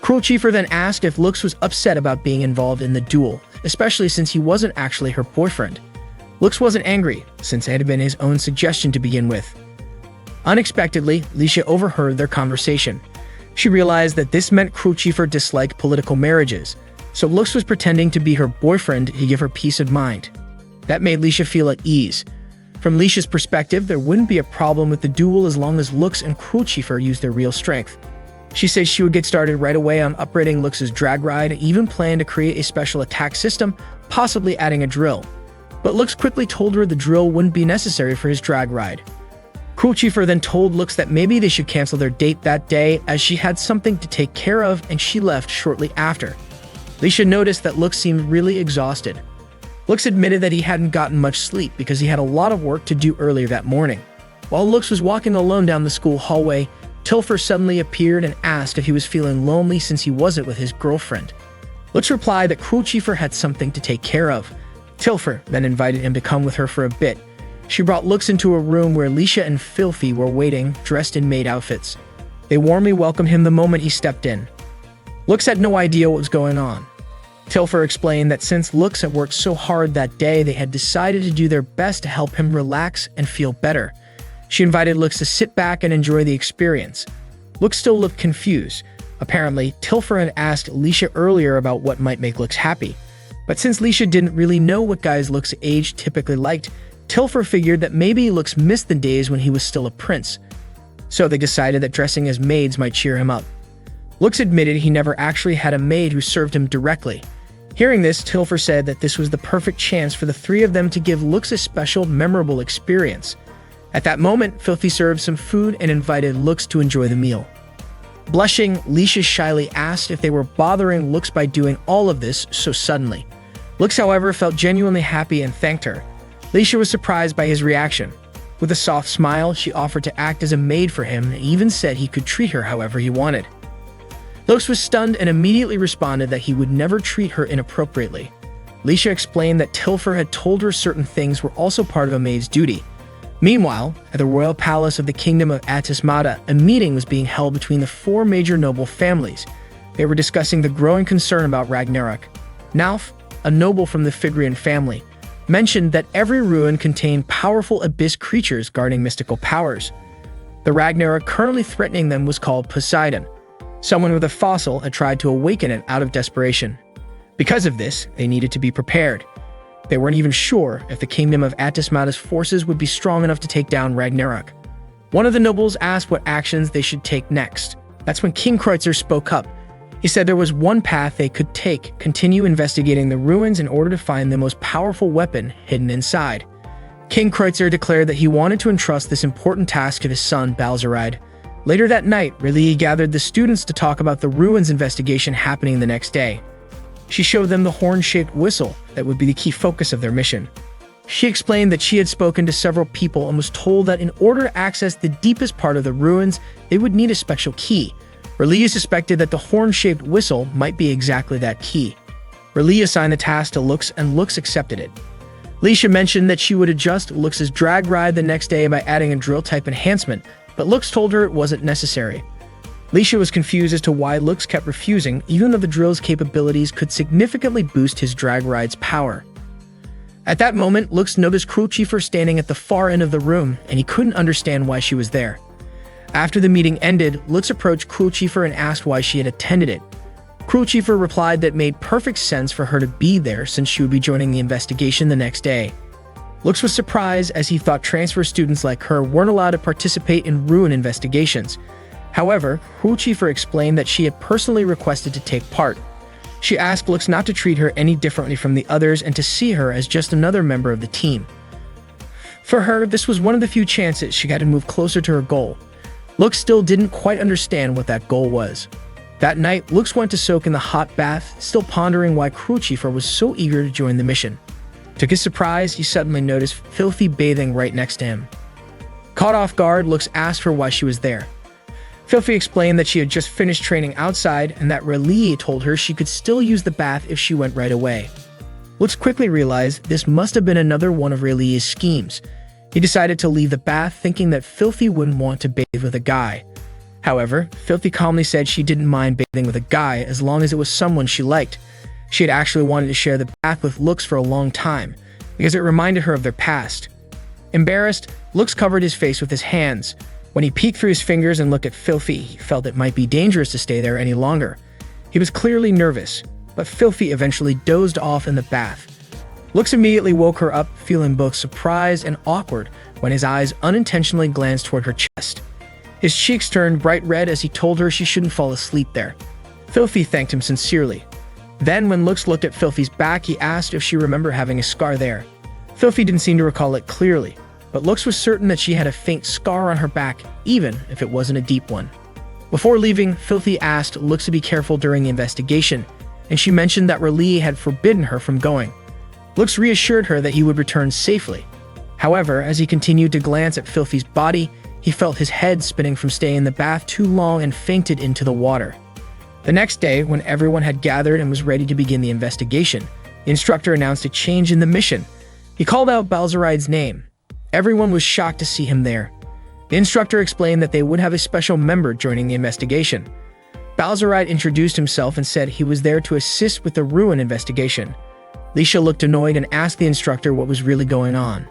Cruel Chieffer then asked if Lux was upset about being involved in the duel, especially since he wasn't actually her boyfriend. Lux wasn't angry, since it had been his own suggestion to begin with. Unexpectedly, Lisha overheard their conversation. She realized that this meant Crucifer disliked political marriages, so Lux was pretending to be her boyfriend to give her peace of mind. That made Lisha feel at ease. From Lisha's perspective, there wouldn't be a problem with the duel as long as Lux and Crucifer used their real strength. She says she would get started right away on upgrading Lux's drag ride and even plan to create a special attack system, possibly adding a drill. But Lux quickly told her the drill wouldn't be necessary for his drag ride. Crucifer then told Lux that maybe they should cancel their date that day as she had something to take care of, and she left shortly after. Lisha noticed that Lux seemed really exhausted. Lux admitted that he hadn't gotten much sleep because he had a lot of work to do earlier that morning. While Lux was walking alone down the school hallway, Tilfer suddenly appeared and asked if he was feeling lonely since he wasn't with his girlfriend. Lux replied that Crucifer had something to take care of. Tilfer then invited him to come with her for a bit. She brought Lux into a room where Lisha and Filthy were waiting, dressed in maid outfits. They warmly welcomed him the moment he stepped in. Lux had no idea what was going on. Tilfer explained that since Lux had worked so hard that day, they had decided to do their best to help him relax and feel better. She invited Lux to sit back and enjoy the experience. Lux still looked confused. Apparently, Tilfer had asked Lisha earlier about what might make Lux happy. But since Lisha didn't really know what guys Lux's age typically liked, Tilfer figured that maybe Lux missed the days when he was still a prince. So they decided that dressing as maids might cheer him up. Lux admitted he never actually had a maid who served him directly. Hearing this, Tilfer said that this was the perfect chance for the three of them to give Lux a special, memorable experience. At that moment, Filthy served some food and invited Lux to enjoy the meal. Blushing, Lisha shyly asked if they were bothering Lux by doing all of this so suddenly. Lux, however, felt genuinely happy and thanked her. Lisha was surprised by his reaction. With a soft smile, she offered to act as a maid for him and even said he could treat her however he wanted. Lux was stunned and immediately responded that he would never treat her inappropriately. Lisha explained that Tilfer had told her certain things were also part of a maid's duty. Meanwhile, at the royal palace of the kingdom of Atismata, a meeting was being held between the four major noble families. They were discussing the growing concern about Ragnarok. Nauf, a noble from the Figrian family, mentioned that every ruin contained powerful abyss creatures guarding mystical powers. The Ragnarok currently threatening them was called Poseidon. Someone with a fossil had tried to awaken it out of desperation. Because of this, they needed to be prepared. They weren't even sure if the kingdom of Atismata's forces would be strong enough to take down Ragnarok. One of the nobles asked what actions they should take next. That's when King Kreutzer spoke up. He said there was one path they could take: continue investigating the ruins in order to find the most powerful weapon hidden inside. King Kreutzer declared that he wanted to entrust this important task to his son, Balzeride. Later that night, Relie gathered the students to talk about the ruins investigation happening the next day. She showed them the horn-shaped whistle that would be the key focus of their mission. She explained that she had spoken to several people and was told that in order to access the deepest part of the ruins, they would need a special key. Relie suspected that the horn-shaped whistle might be exactly that key. Relie assigned the task to Lux, and Lux accepted it. Lisha mentioned that she would adjust Lux's drag ride the next day by adding a drill-type enhancement, but Lux told her it wasn't necessary. Lisha was confused as to why Lux kept refusing, even though the drill's capabilities could significantly boost his drag ride's power. At that moment, Lux noticed Crucifer standing at the far end of the room, and he couldn't understand why she was there. After the meeting ended, Lux approached Crucifer and asked why she had attended it. Crucifer replied that it made perfect sense for her to be there since she would be joining the investigation the next day. Lux was surprised as he thought transfer students like her weren't allowed to participate in ruin investigations. However, Crucifer explained that she had personally requested to take part. She asked Lux not to treat her any differently from the others and to see her as just another member of the team. For her, this was one of the few chances she got to move closer to her goal. Lux still didn't quite understand what that goal was. That night, Lux went to soak in the hot bath, still pondering why Crucifer was so eager to join the mission. To his surprise, he suddenly noticed Filthy bathing right next to him. Caught off guard, Lux asked her why she was there. Filthy explained that she had just finished training outside and that Relie told her she could still use the bath if she went right away. Lux quickly realized this must have been another one of Relie's schemes. He decided to leave the bath, thinking that Filthy wouldn't want to bathe with a guy. However, Filthy calmly said she didn't mind bathing with a guy as long as it was someone she liked. She had actually wanted to share the bath with Lux for a long time, because it reminded her of their past. Embarrassed, Lux covered his face with his hands. When he peeked through his fingers and looked at Filthy, he felt it might be dangerous to stay there any longer. He was clearly nervous, but Filthy eventually dozed off in the bath. Lux immediately woke her up, feeling both surprised and awkward when his eyes unintentionally glanced toward her chest. His cheeks turned bright red as he told her she shouldn't fall asleep there. Filthy thanked him sincerely. Then, when Lux looked at Filthy's back, he asked if she remembered having a scar there. Filthy didn't seem to recall it clearly, but Lux was certain that she had a faint scar on her back, even if it wasn't a deep one. Before leaving, Filthy asked Lux to be careful during the investigation, and she mentioned that R'lyeh had forbidden her from going. Lux reassured her that he would return safely. However, as he continued to glance at Filthy's body, he felt his head spinning from staying in the bath too long and fainted into the water. The next day, when everyone had gathered and was ready to begin the investigation, the instructor announced a change in the mission. He called out Balzaride's name. Everyone was shocked to see him there. The instructor explained that they would have a special member joining the investigation. Balzaride introduced himself and said he was there to assist with the ruin investigation. Lisha looked annoyed and asked the instructor what was really going on.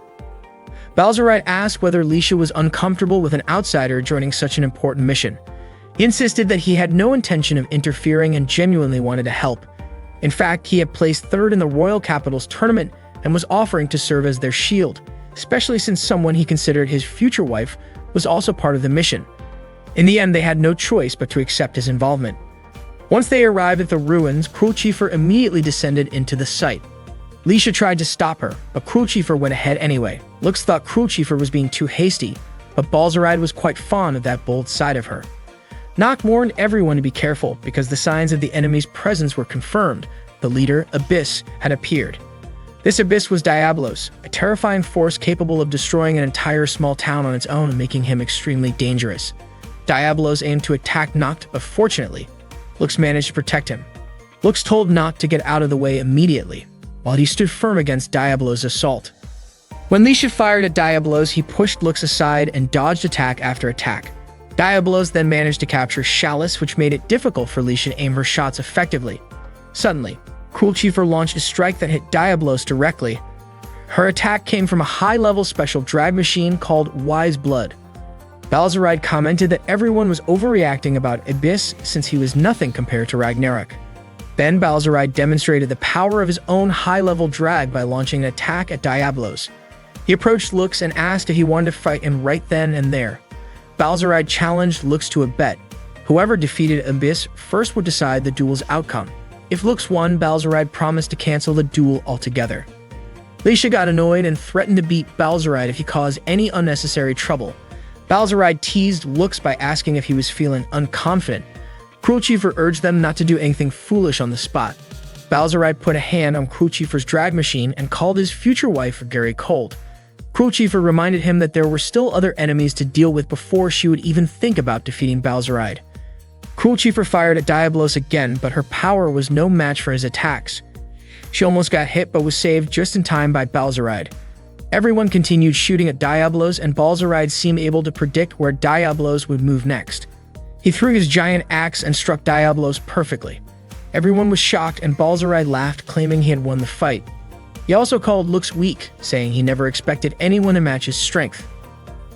Balzaride asked whether Lisha was uncomfortable with an outsider joining such an important mission. He insisted that he had no intention of interfering and genuinely wanted to help. In fact, he had placed third in the Royal Capital's tournament and was offering to serve as their shield, especially since someone he considered his future wife was also part of the mission. In the end, they had no choice but to accept his involvement. Once they arrived at the ruins, Cruelchiefer immediately descended into the site. Lisha tried to stop her, but Cruelchiefer went ahead anyway. Lux thought Cruelchiefer was being too hasty, but Balzaride was quite fond of that bold side of her. Noct warned everyone to be careful because the signs of the enemy's presence were confirmed. The leader, Abyss, had appeared. This Abyss was Diablos, a terrifying force capable of destroying an entire small town on its own and making him extremely dangerous. Diablos aimed to attack Noct, but fortunately, Lux managed to protect him. Lux told Noct to get out of the way immediately, while he stood firm against Diablos' assault. When Lisha fired at Diablos, he pushed Lux aside and dodged attack after attack. Diablos then managed to capture Chalice, which made it difficult for Lisha to aim her shots effectively. Suddenly, Cruelchiefer launched a strike that hit Diablos directly. Her attack came from a high-level special drag machine called Wise Blood. Balzaride commented that everyone was overreacting about Abyss since he was nothing compared to Ragnarok. Then Balzaride demonstrated the power of his own high-level drag by launching an attack at Diablos. He approached Lux and asked if he wanted to fight him right then and there. Balzaride challenged Lux to a bet. Whoever defeated Abyss first would decide the duel's outcome. If Lux won, Balzaride promised to cancel the duel altogether. Lisha got annoyed and threatened to beat Balzaride if he caused any unnecessary trouble. Balzaride teased Lux by asking if he was feeling unconfident. Cruelchiefer urged them not to do anything foolish on the spot. Balzaride put a hand on Cruelchiefer's drag machine and called his future wife Gary cold. Cruelchiefer reminded him that there were still other enemies to deal with before she would even think about defeating Balzaride. Cruelchiefer fired at Diablos again, but her power was no match for his attacks. She almost got hit but was saved just in time by Balzaride. Everyone continued shooting at Diablos, and Balzaride seemed able to predict where Diablos would move next. He threw his giant axe and struck Diablos perfectly. Everyone was shocked, and Balzaride laughed, claiming he had won the fight. He also called Lux weak, saying he never expected anyone to match his strength.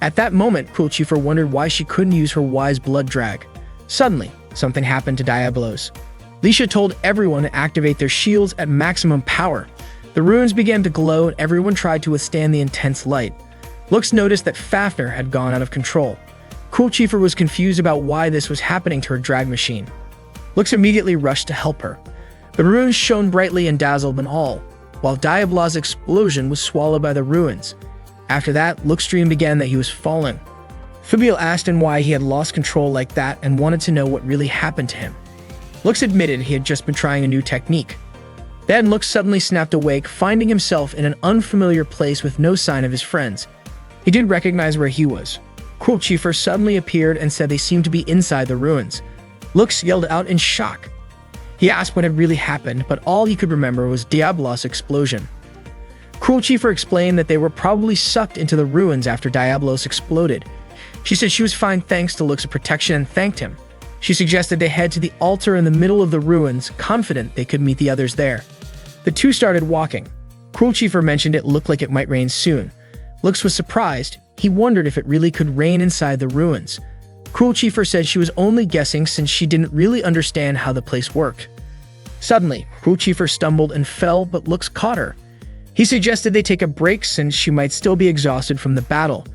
At that moment, Cruelchiefer wondered why she couldn't use her Wise Blood drag. Suddenly, something happened to Diablos. Lisha told everyone to activate their shields at maximum power. The ruins began to glow and everyone tried to withstand the intense light. Lux noticed that Fafnir had gone out of control. Cruelchiefer was confused about why this was happening to her drag machine. Lux immediately rushed to help her. The ruins shone brightly and dazzled them all, while Diablos' explosion was swallowed by the ruins. After that, Lux dreamed again that he was falling. Fubiel asked him why he had lost control like that and wanted to know what really happened to him. Lux admitted he had just been trying a new technique. Then Lux suddenly snapped awake, finding himself in an unfamiliar place with no sign of his friends. He didn't recognize where he was. Cruelchiefer suddenly appeared and said they seemed to be inside the ruins. Lux yelled out in shock. He asked what had really happened, but all he could remember was Diablos' explosion. Cruelchiefer explained that they were probably sucked into the ruins after Diablos exploded. She said she was fine thanks to Lux's protection and thanked him. She suggested they head to the altar in the middle of the ruins, confident they could meet the others there. The two started walking. Cruel Chifer mentioned it looked like it might rain soon. Lux was surprised. He wondered if it really could rain inside the ruins. Cruel Chifer said she was only guessing since she didn't really understand how the place worked. Suddenly, Cruel Chifer stumbled and fell, but Lux caught her. He suggested they take a break since she might still be exhausted from the battle.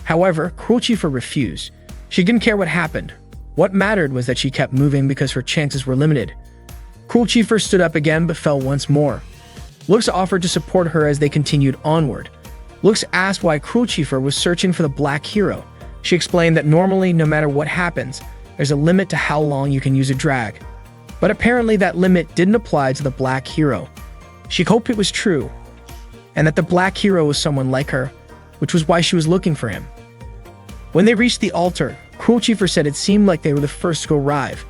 However, Cruel Chifer refused. She didn't care what happened. What mattered was that she kept moving because her chances were limited. Cruel Chifer stood up again but fell once more. Lux offered to support her as they continued onward. Lux asked why Cruel Chifer was searching for the Black Hero. She explained that normally, no matter what happens, there's a limit to how long you can use a drag. But apparently that limit didn't apply to the Black Hero. She hoped it was true, and that the Black Hero was someone like her, which was why she was looking for him. When they reached the altar, Cruel Chifer said it seemed like they were the first to arrive.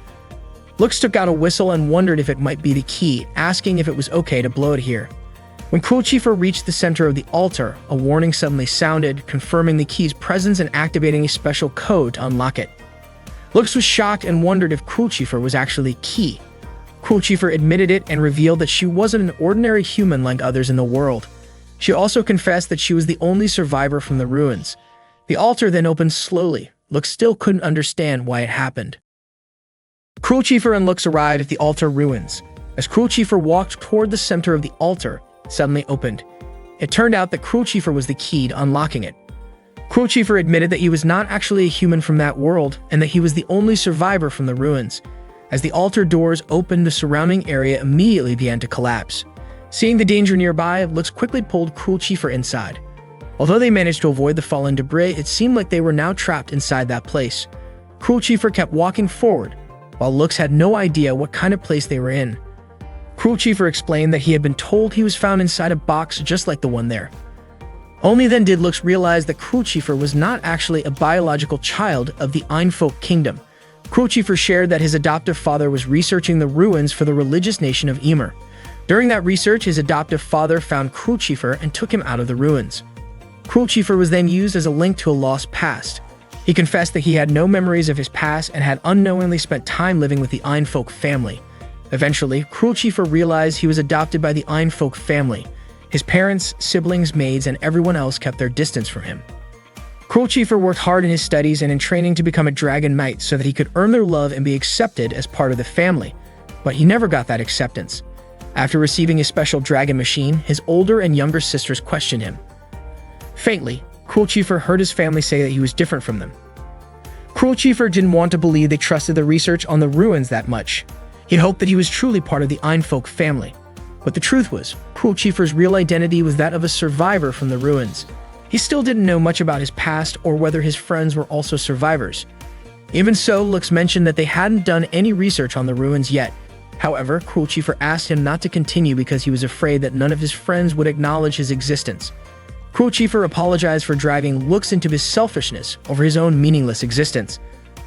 Lux took out a whistle and wondered if it might be the key, asking if it was okay to blow it here. When Cruel Chifer reached the center of the altar, a warning suddenly sounded, confirming the key's presence and activating a special code to unlock it. Lux was shocked and wondered if Cruel Chifer was actually key. Cruel Chifer admitted it and revealed that she wasn't an ordinary human like others in the world. She also confessed that she was the only survivor from the ruins. The altar then opened slowly. Lux still couldn't understand why it happened. Cruel Chifer and Lux arrived at the altar ruins. As Cruel Chifer walked toward the center of the altar, it suddenly opened. It turned out that Cruel Chifer was the key to unlocking it. Cruel Chifer admitted that he was not actually a human from that world and that he was the only survivor from the ruins. As the altar doors opened, the surrounding area immediately began to collapse. Seeing the danger nearby, Lux quickly pulled Cruel Chifer inside. Although they managed to avoid the fallen debris, it seemed like they were now trapped inside that place. Cruel Chifer kept walking forward, while Lux had no idea what kind of place they were in. Cruel Chifer explained that he had been told he was found inside a box just like the one there. Only then did Lux realize that Cruel Chifer was not actually a biological child of the Einfolk kingdom. Cruel Chifer shared that his adoptive father was researching the ruins for the religious nation of Ymir. During that research, his adoptive father found Cruel Chifer and took him out of the ruins. Cruel Chifer was then used as a link to a lost past. He confessed that he had no memories of his past and had unknowingly spent time living with the Einfolk family. Eventually, Cruel Chifer realized he was adopted by the Einfolk family. His parents, siblings, maids, and everyone else kept their distance from him. Cruel Chifer worked hard in his studies and in training to become a dragon knight so that he could earn their love and be accepted as part of the family, but he never got that acceptance. After receiving a special dragon machine, his older and younger sisters questioned him. Faintly, Cruel Chifer heard his family say that he was different from them. Cruel Chifer didn't want to believe they trusted the research on the ruins that much. He hoped that he was truly part of the Einfolk family. But the truth was, Cruel Chifer's real identity was that of a survivor from the ruins. He still didn't know much about his past or whether his friends were also survivors. Even so, Lux mentioned that they hadn't done any research on the ruins yet. However, Cruel Chifer asked him not to continue because he was afraid that none of his friends would acknowledge his existence. Cruel Chifer apologized for driving Lux into his selfishness over his own meaningless existence.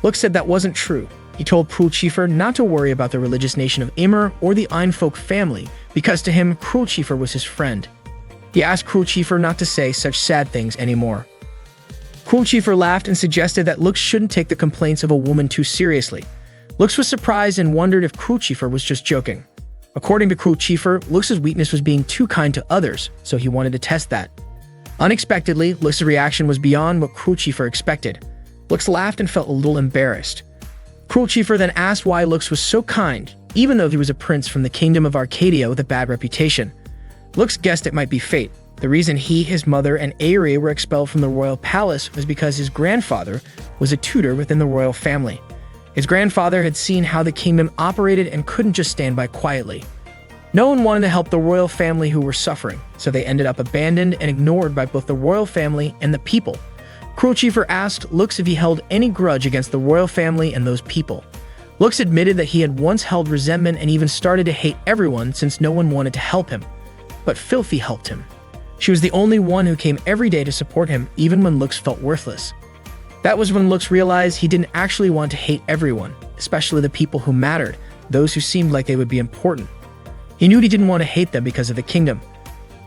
Lux said that wasn't true. He told Cruel Chifer not to worry about the religious nation of Ymir or the Einfolk family, because to him, Cruel Chifer was his friend. He asked Cruel Chifer not to say such sad things anymore. Cruel Chifer laughed and suggested that Lux shouldn't take the complaints of a woman too seriously. Lux was surprised and wondered if Cruel Chifer was just joking. According to Cruel Chifer, Lux's weakness was being too kind to others, so he wanted to test that. Unexpectedly, Lux's reaction was beyond what Cruel Chifer expected. Lux laughed and felt a little embarrassed. Cruel Chifer then asked why Lux was so kind, even though he was a prince from the kingdom of Arcadia with a bad reputation. Lux guessed it might be fate. The reason he, his mother, and Aerie were expelled from the royal palace was because his grandfather was a tutor within the royal family. His grandfather had seen how the kingdom operated and couldn't just stand by quietly. No one wanted to help the royal family who were suffering, so they ended up abandoned and ignored by both the royal family and the people. Cruel Chifer asked Lux if he held any grudge against the royal family and those people. Lux admitted that he had once held resentment and even started to hate everyone since no one wanted to help him. But Filthy helped him. She was the only one who came every day to support him, even when Lux felt worthless. That was when Lux realized he didn't actually want to hate everyone, especially the people who mattered, those who seemed like they would be important. He knew he didn't want to hate them because of the kingdom.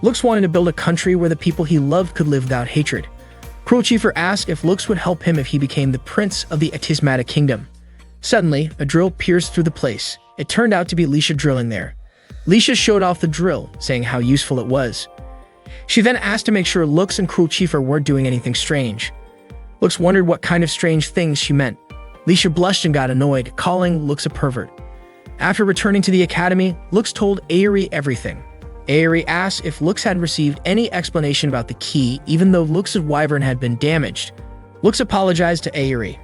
Lux wanted to build a country where the people he loved could live without hatred. Cruel Chifer asked if Lux would help him if he became the prince of the Atismata kingdom. Suddenly, a drill pierced through the place. It turned out to be Lisha drilling there. Lisha showed off the drill, saying how useful it was. She then asked to make sure Lux and Cruel Chief weren't doing anything strange. Lux wondered what kind of strange things she meant. Lisha blushed and got annoyed, calling Lux a pervert. After returning to the academy, Lux told Airi everything. Airi asked if Lux had received any explanation about the key, even though Lux's wyvern had been damaged. Lux apologized to Airi.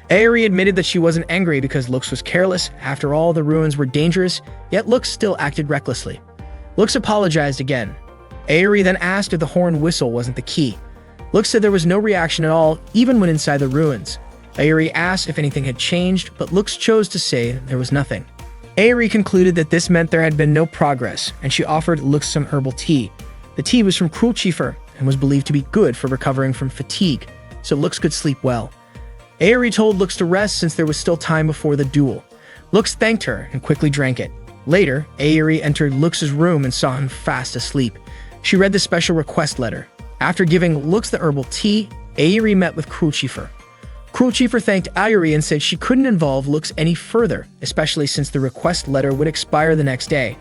Airi admitted that she wasn't angry because Lux was careless. After all, the ruins were dangerous, yet Lux still acted recklessly. Lux apologized again. Airi then asked if the horn whistle wasn't the key. Lux said there was no reaction at all, even when inside the ruins. Airi asked if anything had changed, but Lux chose to say there was nothing. Airi concluded that this meant there had been no progress, and she offered Lux some herbal tea. The tea was from Cruel Chief and was believed to be good for recovering from fatigue, so Lux could sleep well. Airi told Lux to rest since there was still time before the duel. Lux thanked her and quickly drank it. Later, Airi entered Lux's room and saw him fast asleep. She read the special request letter. After giving Lux the herbal tea, Airi met with Cruel Chief. Cruel Chief thanked Airi and said she couldn't involve Lux any further, especially since the request letter would expire the next day.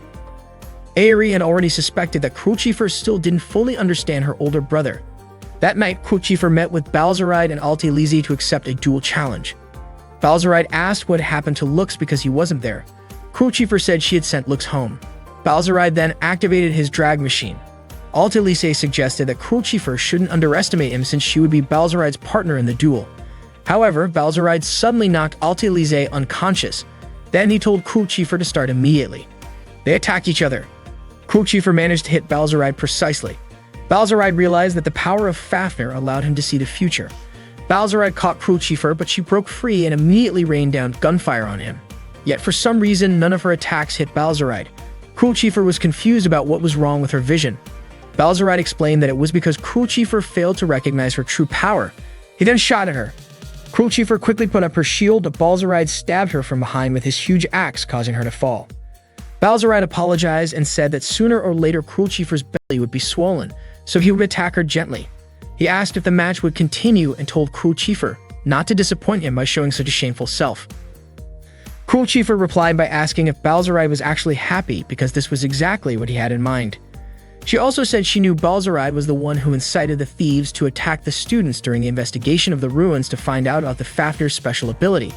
Airi had already suspected that Cruel Chief still didn't fully understand her older brother. That night, Cruel Chief met with Balzaride and Altelize to accept a duel challenge. Balzaride asked what happened to Lux because he wasn't there. Cruel Chief said she had sent Lux home. Balzaride then activated his drag machine. Altelize suggested that Cruel Chief shouldn't underestimate him since she would be Balzaride's partner in the duel. However, Balzaride suddenly knocked Altelize unconscious. Then he told Cruel Chief to start immediately. They attacked each other. Cruel Chief managed to hit Balzaride precisely. Balzaride realized that the power of Fafnir allowed him to see the future. Balzaride caught Cruel Chief, but she broke free and immediately rained down gunfire on him. Yet for some reason, none of her attacks hit Balzaride. Cruel Chief was confused about what was wrong with her vision. Balzaride explained that it was because Cruel Chief failed to recognize her true power. He then shot at her. Cruel Chief quickly put up her shield, but Balzaride stabbed her from behind with his huge axe, causing her to fall. Balzaride apologized and said that sooner or later Cruel Chief's belly would be swollen, so he would attack her gently. He asked if the match would continue and told Cruel Chief not to disappoint him by showing such a shameful self. Cruel Chief replied by asking if Balzaride was actually happy because this was exactly what he had in mind. She also said she knew Balzaride was the one who incited the thieves to attack the students during the investigation of the ruins to find out about the Fafnir's special ability.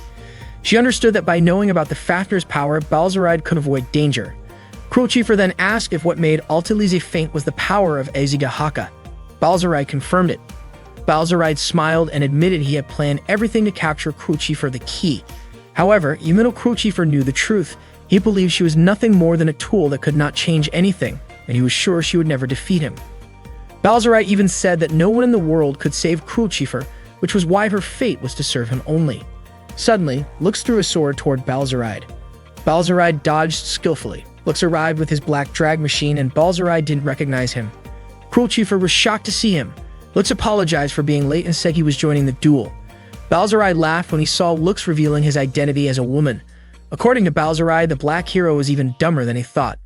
She understood that by knowing about the Fafnir's power, Balzaride could avoid danger. Cruel Chief then asked if what made Altelize faint was the power of Azigahaka. Balzaride confirmed it. Balzaride smiled and admitted he had planned everything to capture Cruel Chief the key. However, even though Cruel Chief knew the truth, he believed she was nothing more than a tool that could not change anything, and he was sure she would never defeat him. Balzaride even said that no one in the world could save Cruel Chief, which was why her fate was to serve him only. Suddenly, Lux threw a sword toward Balzaride. Balzaride dodged skillfully. Lux arrived with his black drag machine and Balzaride didn't recognize him. Cruel Chief was shocked to see him. Lux apologized for being late and said he was joining the duel. Balzaride laughed when he saw Lux revealing his identity as a woman. According to Balzaride, the black hero was even dumber than he thought.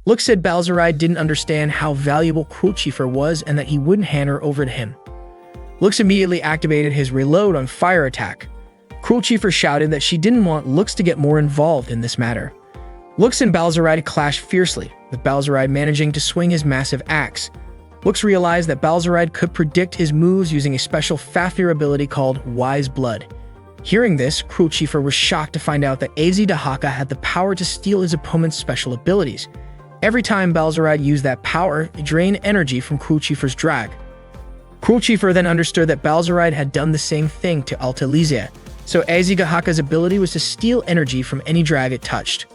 Lux said Balzaride didn't understand how valuable Cruel Chief was and that he wouldn't hand her over to him. Lux immediately activated his reload on fire attack. Cruel Chief shouted that she didn't want Lux to get more involved in this matter. Lux and Balzaride clashed fiercely, with Balzaride managing to swing his massive axe. Lux realized that Balzaride could predict his moves using a special Fafnir ability called Wise Blood. Hearing this, Cruel Chief was shocked to find out that Azigahaka had the power to steal his opponent's special abilities. Every time Balzaride used that power, it drained energy from Cruel Chief's drag. Cruel Chief then understood that Balzaride had done the same thing to Altelize, so Azigahaka's ability was to steal energy from any drag it touched.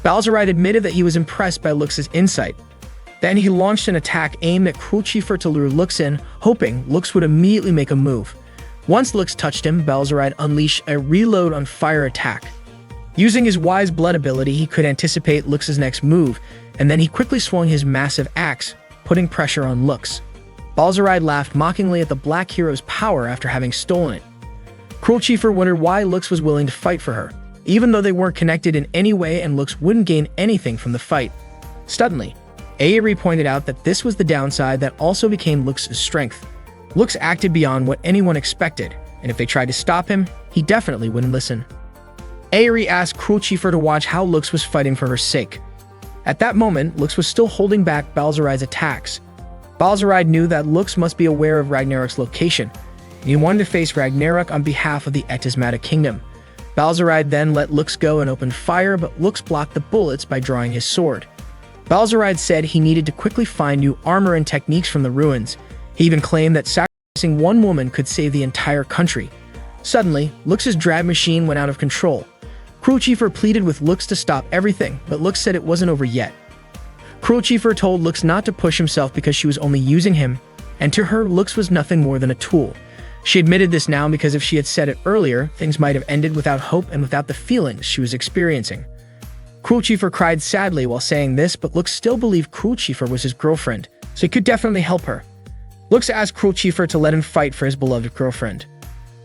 Balzaride admitted that he was impressed by Lux's insight. Then he launched an attack aimed at Cruel Chief to lure Lux in, hoping Lux would immediately make a move. Once Lux touched him, Balzaride unleashed a reload on fire attack. Using his Wise Blood ability, he could anticipate Lux's next move, and then he quickly swung his massive axe, putting pressure on Lux. Balzaride laughed mockingly at the Black Hero's power after having stolen it. Cruel Chief wondered why Lux was willing to fight for her, even though they weren't connected in any way and Lux wouldn't gain anything from the fight. Suddenly, Airi pointed out that this was the downside that also became Lux's strength. Lux acted beyond what anyone expected, and if they tried to stop him, he definitely wouldn't listen. Aerie asked Crucifer to watch how Lux was fighting for her sake. At that moment, Lux was still holding back Balzarai's attacks. Balzarai knew that Lux must be aware of Ragnarok's location, and he wanted to face Ragnarok on behalf of the Etismata Kingdom. Balzarai then let Lux go and opened fire, but Lux blocked the bullets by drawing his sword. Balzarai said he needed to quickly find new armor and techniques from the ruins. He even claimed that sacrificing one woman could save the entire country. Suddenly, Lux's drag machine went out of control. Crucifer pleaded with Lux to stop everything, but Lux said it wasn't over yet. Crucifer told Lux not to push himself because she was only using him, and to her, Lux was nothing more than a tool. She admitted this now because if she had said it earlier, things might have ended without hope and without the feelings she was experiencing. Crucifer cried sadly while saying this, but Lux still believed Crucifer was his girlfriend, so he could definitely help her. Lux asked Crucifer to let him fight for his beloved girlfriend.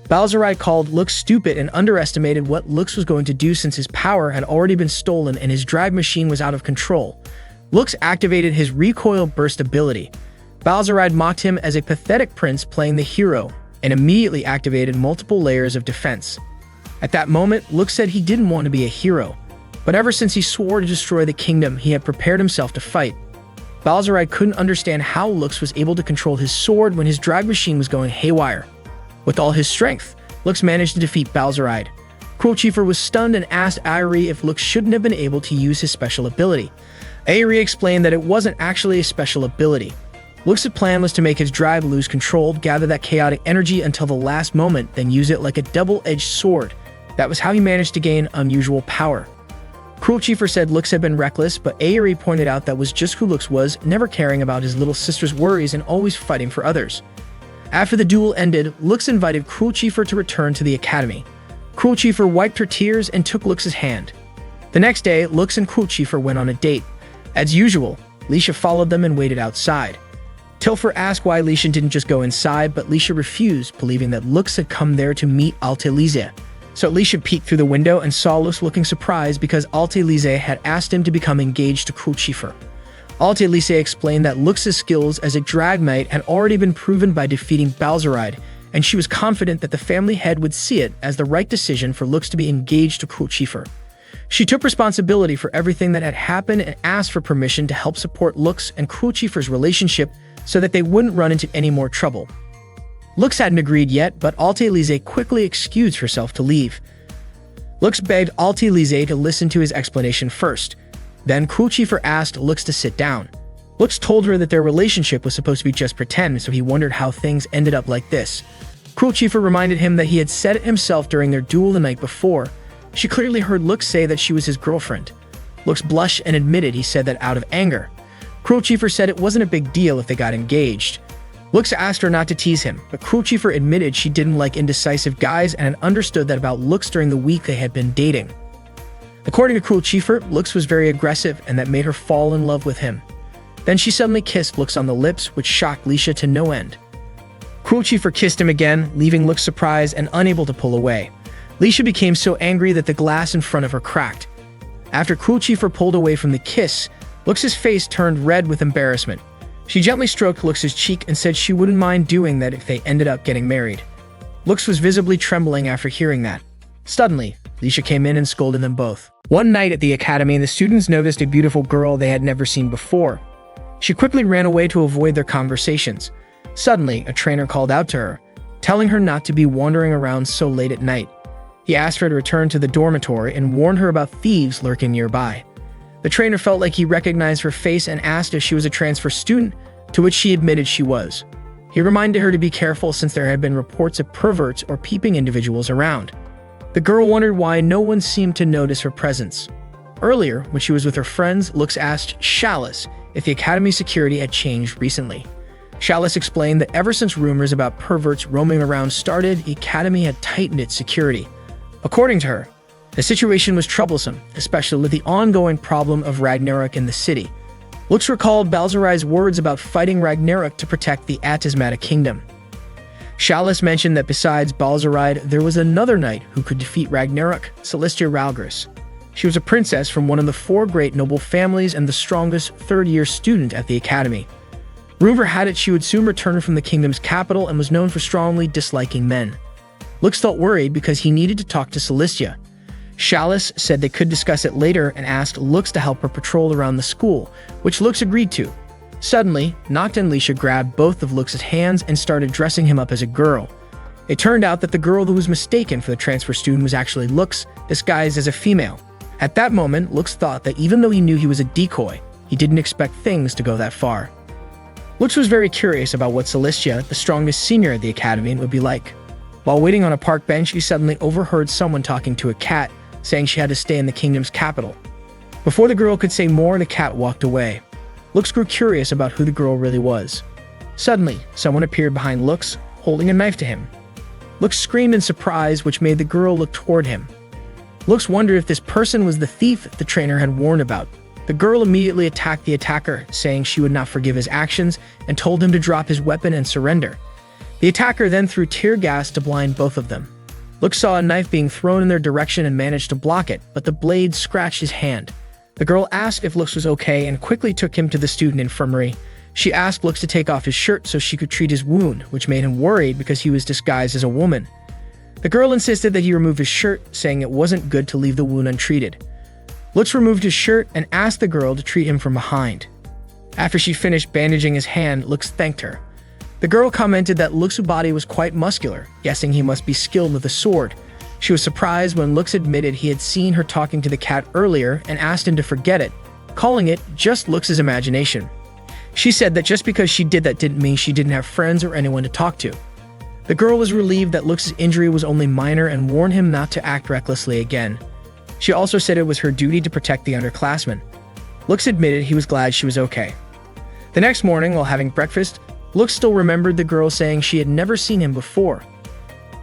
Balzarai called Lux stupid and underestimated what Lux was going to do since his power had already been stolen and his drive machine was out of control. Lux activated his recoil burst ability. Balzarai mocked him as a pathetic prince playing the hero and immediately activated multiple layers of defense. At that moment, Lux said he didn't want to be a hero, but ever since he swore to destroy the kingdom, he had prepared himself to fight. Balzarai couldn't understand how Lux was able to control his sword when his drag machine was going haywire. With all his strength, Lux managed to defeat Balzarai. Crucifer was stunned and asked Aerie if Lux shouldn't have been able to use his special ability. Aerie explained that it wasn't actually a special ability. Lux's plan was to make his drive lose control, gather that chaotic energy until the last moment, then use it like a double-edged sword. That was how he managed to gain unusual power. Crucifer said Lux had been reckless, but Aerie pointed out that was just who Lux was, never caring about his little sister's worries and always fighting for others. After the duel ended, Lux invited Crucifer to return to the academy. Crucifer wiped her tears and took Lux's hand. The next day, Lux and Crucifer went on a date. As usual, Lisha followed them and waited outside. Tilfer asked why Lisha didn't just go inside, but Lisha refused, believing that Lux had come there to meet Alte Lise. So Lisha peeked through the window and saw Lux looking surprised because Alte Lise had asked him to become engaged to Crucifer. Alte Lise explained that Lux's skills as a drag knight had already been proven by defeating Balzarai, and she was confident that the family head would see it as the right decision for Lux to be engaged to Crucifer. She took responsibility for everything that had happened and asked for permission to help support Lux and Crucifer's relationship so that they wouldn't run into any more trouble. Lux hadn't agreed yet, but Alte Lise quickly excused herself to leave. Lux begged Alte Lise to listen to his explanation first. Then Crucifer asked Lux to sit down. Lux told her that their relationship was supposed to be just pretend, so he wondered how things ended up like this. Crucifer reminded him that he had said it himself during their duel the night before. She clearly heard Lux say that she was his girlfriend. Lux blushed and admitted he said that out of anger. Crucifer said it wasn't a big deal if they got engaged. Lux asked her not to tease him, but Crucifer admitted she didn't like indecisive guys and had understood that about Lux during the week they had been dating. According to Crucifer, Lux was very aggressive and that made her fall in love with him. Then she suddenly kissed Lux on the lips, which shocked Lisha to no end. Crucifer kissed him again, leaving Lux surprised and unable to pull away. Lisha became so angry that the glass in front of her cracked. After Crucifer pulled away from the kiss, Lux's face turned red with embarrassment. She gently stroked Lux's cheek and said she wouldn't mind doing that if they ended up getting married. Lux was visibly trembling after hearing that. Suddenly, Lisha came in and scolded them both. One night at the academy, the students noticed a beautiful girl they had never seen before. She quickly ran away to avoid their conversations. Suddenly, a trainer called out to her, telling her not to be wandering around so late at night. He asked her to return to the dormitory and warned her about thieves lurking nearby. The trainer felt like he recognized her face and asked if she was a transfer student, to which she admitted she was. He reminded her to be careful since there had been reports of perverts or peeping individuals around. The girl wondered why no one seemed to notice her presence. Earlier, when she was with her friends, Lux asked Chalice if the academy's security had changed recently. Chalice explained that ever since rumors about perverts roaming around started, the academy had tightened its security. According to her, the situation was troublesome, especially with the ongoing problem of Ragnarok in the city. Lux recalled Balzarai's words about fighting Ragnarok to protect the Etismata Kingdom. Chalice mentioned that besides Balzarai, there was another knight who could defeat Ragnarok, Celestia Ralgris. She was a princess from one of the 4 great noble families and the strongest third-year student at the academy. Rumor had it she would soon return from the kingdom's capital and was known for strongly disliking men. Lux felt worried because he needed to talk to Celestia. Chalice said they could discuss it later and asked Lux to help her patrol around the school, which Lux agreed to. Suddenly, Noct and Lisha grabbed both of Lux's hands and started dressing him up as a girl. It turned out that the girl who was mistaken for the transfer student was actually Lux, disguised as a female. At that moment, Lux thought that even though he knew he was a decoy, he didn't expect things to go that far. Lux was very curious about what Celestia, the strongest senior at the academy, would be like. While waiting on a park bench, he suddenly overheard someone talking to a cat, saying she had to stay in the kingdom's capital. Before the girl could say more, the cat walked away. Lux grew curious about who the girl really was. Suddenly, someone appeared behind Lux, holding a knife to him. Lux screamed in surprise, which made the girl look toward him. Lux wondered if this person was the thief the trainer had warned about. The girl immediately attacked the attacker, saying she would not forgive his actions, and told him to drop his weapon and surrender. The attacker then threw tear gas to blind both of them. Lux saw a knife being thrown in their direction and managed to block it, but the blade scratched his hand. The girl asked if Lux was okay and quickly took him to the student infirmary. She asked Lux to take off his shirt so she could treat his wound, which made him worried because he was disguised as a woman. The girl insisted that he remove his shirt, saying it wasn't good to leave the wound untreated. Lux removed his shirt and asked the girl to treat him from behind. After she finished bandaging his hand, Lux thanked her. The girl commented that Lux's body was quite muscular, guessing he must be skilled with a sword. She was surprised when Lux admitted he had seen her talking to the cat earlier and asked him to forget it, calling it just Lux's imagination. She said that just because she did that didn't mean she didn't have friends or anyone to talk to. The girl was relieved that Lux's injury was only minor and warned him not to act recklessly again. She also said it was her duty to protect the underclassmen. Lux admitted he was glad she was okay. The next morning, while having breakfast, Lux still remembered the girl saying she had never seen him before.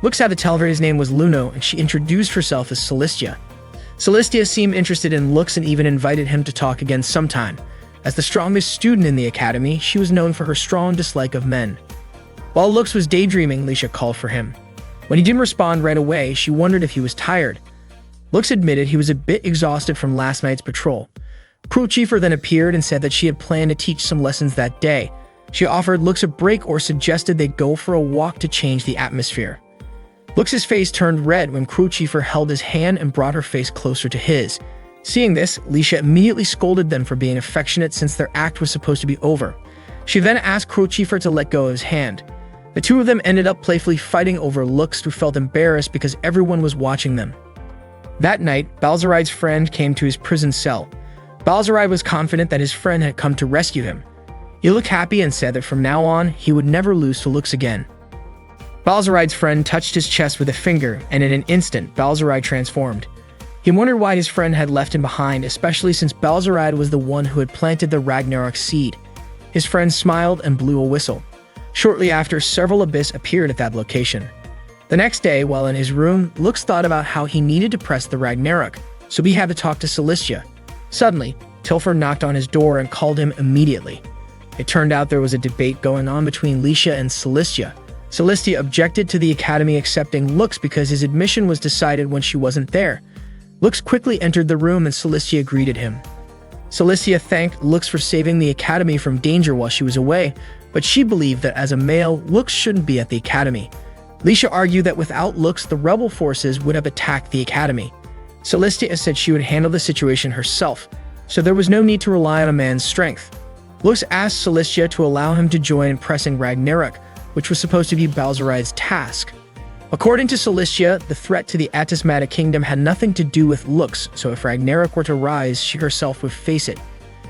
Lux had to tell her his name was Luno, and she introduced herself as Celestia. Celestia seemed interested in Lux and even invited him to talk again sometime. As the strongest student in the academy, she was known for her strong dislike of men. While Lux was daydreaming, Lisha called for him. When he didn't respond right away, she wondered if he was tired. Lux admitted he was a bit exhausted from last night's patrol. Crew Chiefer then appeared and said that she had planned to teach some lessons that day. She offered Lux a break or suggested they go for a walk to change the atmosphere. Lux's face turned red when Crew Chiefer held his hand and brought her face closer to his. Seeing this, Lisha immediately scolded them for being affectionate since their act was supposed to be over. She then asked Crew Chiefer to let go of his hand. The two of them ended up playfully fighting over Lux, who felt embarrassed because everyone was watching them. That night, Balzaride's friend came to his prison cell. Balzaride was confident that his friend had come to rescue him. He looked happy and said that from now on, he would never lose to Lux again. Balzaride's friend touched his chest with a finger, and in an instant, Balzaride transformed. He wondered why his friend had left him behind, especially since Balzaride was the one who had planted the Ragnarok seed. His friend smiled and blew a whistle. Shortly after, several Abyss appeared at that location. The next day, while in his room, Lux thought about how he needed to press the Ragnarok, so he had to talk to Celestia. Suddenly, Tilfer knocked on his door and called him immediately. It turned out there was a debate going on between Lisha and Celestia. Celestia objected to the academy accepting Lux because his admission was decided when she wasn't there. Lux quickly entered the room and Celestia greeted him. Celestia thanked Lux for saving the academy from danger while she was away, but she believed that as a male, Lux shouldn't be at the academy. Lisha argued that without Lux, the rebel forces would have attacked the academy. Celestia said she would handle the situation herself, so there was no need to rely on a man's strength. Lux asked Celestia to allow him to join in pressing Ragnarok, which was supposed to be Balzaride's task. According to Celestia, the threat to the Atismatic Kingdom had nothing to do with Lux, so if Ragnarok were to rise, she herself would face it.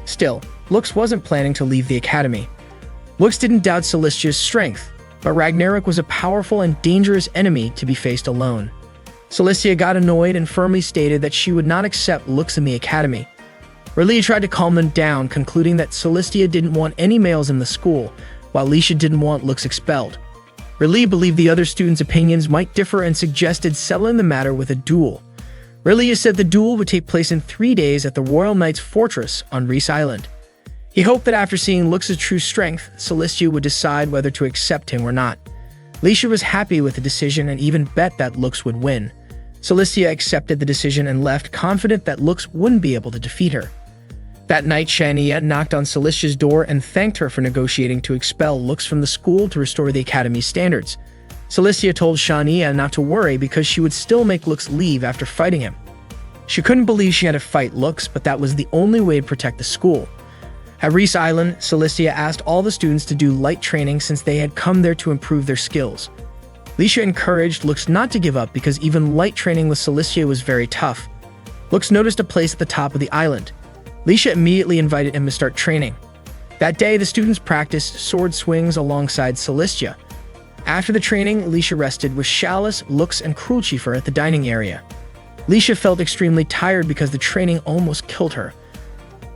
Still, Lux wasn't planning to leave the academy. Lux didn't doubt Celestia's strength, but Ragnarok was a powerful and dangerous enemy to be faced alone. Celestia got annoyed and firmly stated that she would not accept Lux in the academy. Relia tried to calm them down, concluding that Celestia didn't want any males in the school, while Lisha didn't want Lux expelled. Relia believed the other students' opinions might differ and suggested settling the matter with a duel. Relia said the duel would take place in 3 days at the Royal Knight's Fortress on Reese Island. He hoped that after seeing Lux's true strength, Celestia would decide whether to accept him or not. Lisha was happy with the decision and even bet that Lux would win. Celestia accepted the decision and left, confident that Lux wouldn't be able to defeat her. That night, Shania knocked on Celestia's door and thanked her for negotiating to expel Lux from the school to restore the academy's standards. Celestia told Shania not to worry because she would still make Lux leave after fighting him. She couldn't believe she had to fight Lux, but that was the only way to protect the school. At Reese Island, Cilicia asked all the students to do light training since they had come there to improve their skills. Leisha encouraged Lux not to give up because even light training with Cilicia was very tough. Lux noticed a place at the top of the island. Leisha immediately invited him to start training. That day, the students practiced sword swings alongside Cilicia. After the training, Leisha rested with Chalice, Lux, and Cruelchifer at the dining area. Leisha felt extremely tired because the training almost killed her.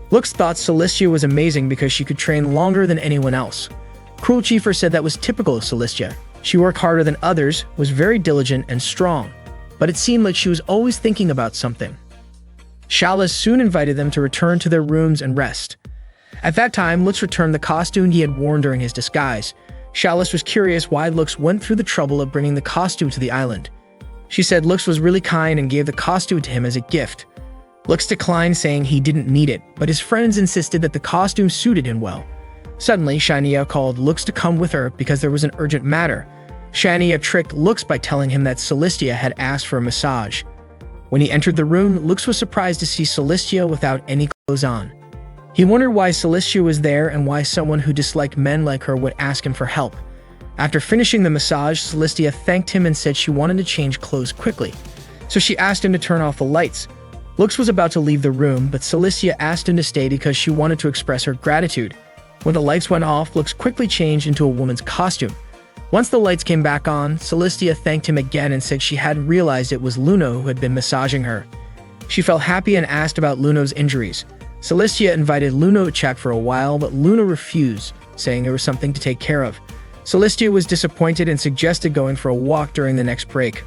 Lux thought Cilicia was amazing because she could train longer than anyone else. Cruelchifer said that was typical of Cilicia. She worked harder than others, was very diligent and strong, but it seemed like she was always thinking about something. Chalice soon invited them to return to their rooms and rest. At that time, Lux returned the costume he had worn during his disguise. Chalice was curious why Lux went through the trouble of bringing the costume to the island. She said Lux was really kind and gave the costume to him as a gift. Lux declined, saying he didn't need it, but his friends insisted that the costume suited him well. Suddenly, Shania called Lux to come with her because there was an urgent matter. Shania tricked Lux by telling him that Cilicia had asked for a massage. When he entered the room, Lux was surprised to see Cilicia without any clothes on. He wondered why Cilicia was there and why someone who disliked men like her would ask him for help. After finishing the massage, Cilicia thanked him and said she wanted to change clothes quickly, so she asked him to turn off the lights. Lux was about to leave the room, but Cilicia asked him to stay because she wanted to express her gratitude. When the lights went off, Lux quickly changed into a woman's costume. Once the lights came back on, Cilicia thanked him again and said she hadn't realized it was Luno who had been massaging her. She felt happy and asked about Luno's injuries. Cilicia invited Luno to chat for a while, but Luno refused, saying there was something to take care of. Cilicia was disappointed and suggested going for a walk during the next break.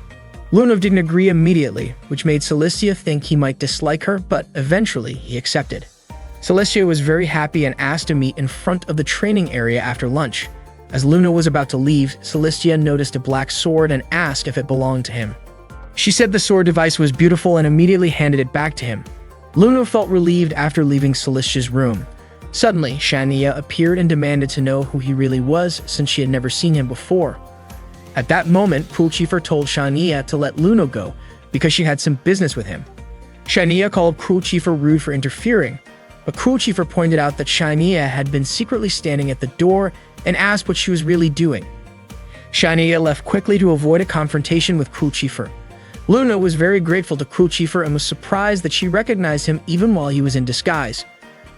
Luno didn't agree immediately, which made Cilicia think he might dislike her, but eventually he accepted. Cilicia was very happy and asked to meet in front of the training area after lunch. As Luno was about to leave, Cilicia noticed a black sword and asked if it belonged to him. She said the sword device was beautiful and immediately handed it back to him. Luno felt relieved after leaving Cilicia's room. Suddenly, Shania appeared and demanded to know who he really was since she had never seen him before. At that moment, Cruelchifer told Shania to let Luno go because she had some business with him. Shania called Cruelchifer rude for interfering, but Cruelchifer pointed out that Shania had been secretly standing at the door and asked what she was really doing. Shania left quickly to avoid a confrontation with Cruelchifer. Luno was very grateful to Cruelchifer and was surprised that she recognized him even while he was in disguise.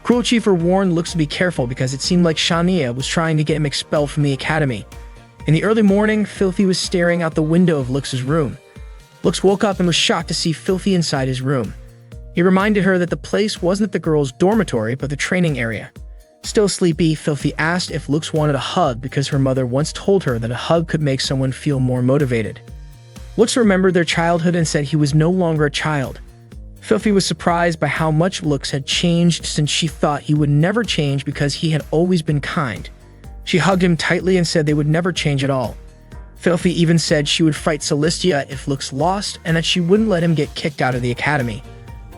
Cruelchifer warned Lux to be careful because it seemed like Shania was trying to get him expelled from the academy. In the early morning, Filthy was staring out the window of Lux's room. Lux woke up and was shocked to see Filthy inside his room. He reminded her that the place wasn't the girls' dormitory but the training area. Still sleepy, Filthy asked if Lux wanted a hug because her mother once told her that a hug could make someone feel more motivated. Lux remembered their childhood and said he was no longer a child. Filthy was surprised by how much Lux had changed since she thought he would never change because he had always been kind. She hugged him tightly and said they would never change at all. Filthy even said she would fight Cilicia if Lux lost and that she wouldn't let him get kicked out of the academy.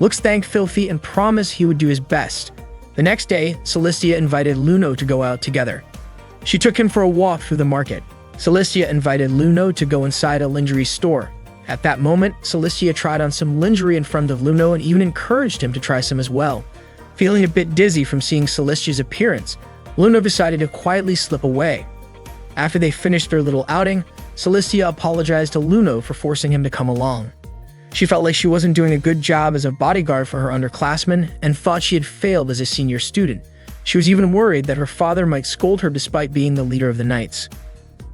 Lux thanked Filthy and promised he would do his best. The next day, Cilicia invited Luno to go out together. She took him for a walk through the market. Cilicia invited Luno to go inside a lingerie store. At that moment, Cilicia tried on some lingerie in front of Luno and even encouraged him to try some as well. Feeling a bit dizzy from seeing Cilicia's appearance, Luno decided to quietly slip away. After they finished their little outing, Cilicia apologized to Luno for forcing him to come along. She felt like she wasn't doing a good job as a bodyguard for her underclassmen and thought she had failed as a senior student. She was even worried that her father might scold her despite being the leader of the Knights.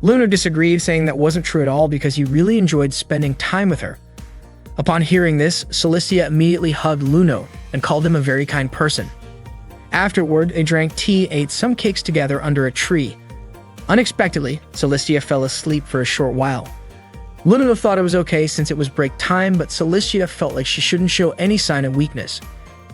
Luno disagreed, saying that wasn't true at all because he really enjoyed spending time with her. Upon hearing this, Cilicia immediately hugged Luno and called him a very kind person. Afterward, they drank tea and ate some cakes together under a tree. Unexpectedly, Cilicia fell asleep for a short while. Luno thought it was okay since it was break time, but Cilicia felt like she shouldn't show any sign of weakness.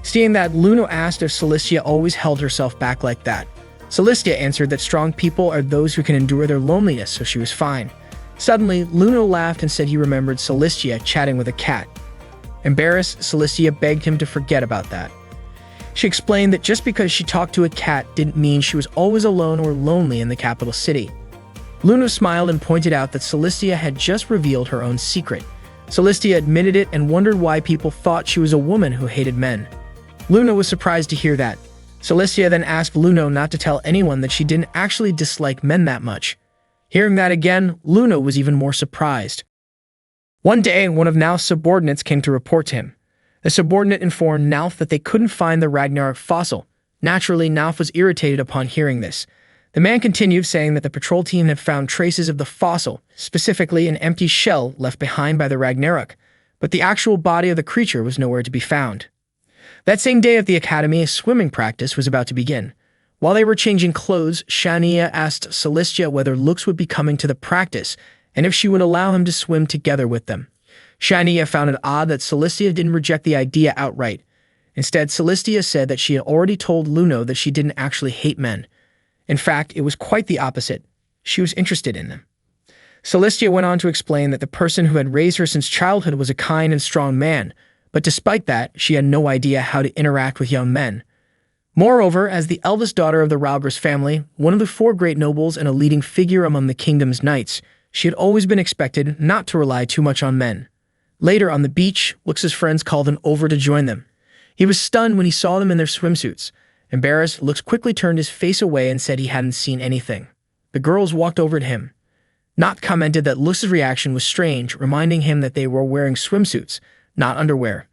Seeing that, Luno asked if Cilicia always held herself back like that. Cilicia answered that strong people are those who can endure their loneliness, so she was fine. Suddenly, Luno laughed and said he remembered Cilicia chatting with a cat. Embarrassed, Cilicia begged him to forget about that. She explained that just because she talked to a cat didn't mean she was always alone or lonely in the capital city. Luno smiled and pointed out that Cilicia had just revealed her own secret. Celestia admitted it and wondered why people thought she was a woman who hated men. Luna was surprised to hear that. Celestia then asked Luna not to tell anyone that she didn't actually dislike men that much. Hearing that again, Luna was even more surprised. One day, one of Nauf's subordinates came to report to him. The subordinate informed Nauf that they couldn't find the Ragnarok fossil. Naturally, Nauf was irritated upon hearing this. The man continued, saying that the patrol team had found traces of the fossil, specifically an empty shell left behind by the Ragnarok, but the actual body of the creature was nowhere to be found. That same day at the academy, a swimming practice was about to begin. While they were changing clothes, Shania asked Celestia whether Lux would be coming to the practice and if she would allow him to swim together with them. Shania found it odd that Celestia didn't reject the idea outright. Instead, Celestia said that she had already told Luno that she didn't actually hate men. In fact, it was quite the opposite. She was interested in them. Celestia went on to explain that the person who had raised her since childhood was a kind and strong man, but despite that, she had no idea how to interact with young men. Moreover, as the eldest daughter of the Raugrus family, one of the 4 great nobles and a leading figure among the kingdom's knights, she had always been expected not to rely too much on men. Later on the beach, Lux's friends called him over to join them. He was stunned when he saw them in their swimsuits. Embarrassed, Lux quickly turned his face away and said he hadn't seen anything. The girls walked over to him. Noct commented that Lux's reaction was strange, reminding him that they were wearing swimsuits, not underwear.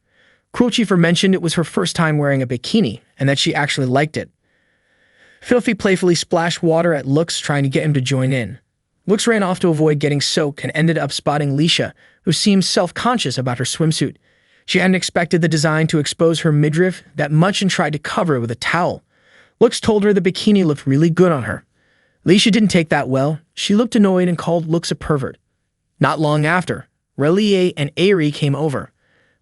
Cruelchifer mentioned it was her first time wearing a bikini, and that she actually liked it. Filthy playfully splashed water at Lux, trying to get him to join in. Lux ran off to avoid getting soaked and ended up spotting Lisha, who seemed self-conscious about her swimsuit. She hadn't expected the design to expose her midriff that much and tried to cover it with a towel. Lux told her the bikini looked really good on her. Lisha didn't take that well. She looked annoyed and called Lux a pervert. Not long after, Relie and Aerie came over.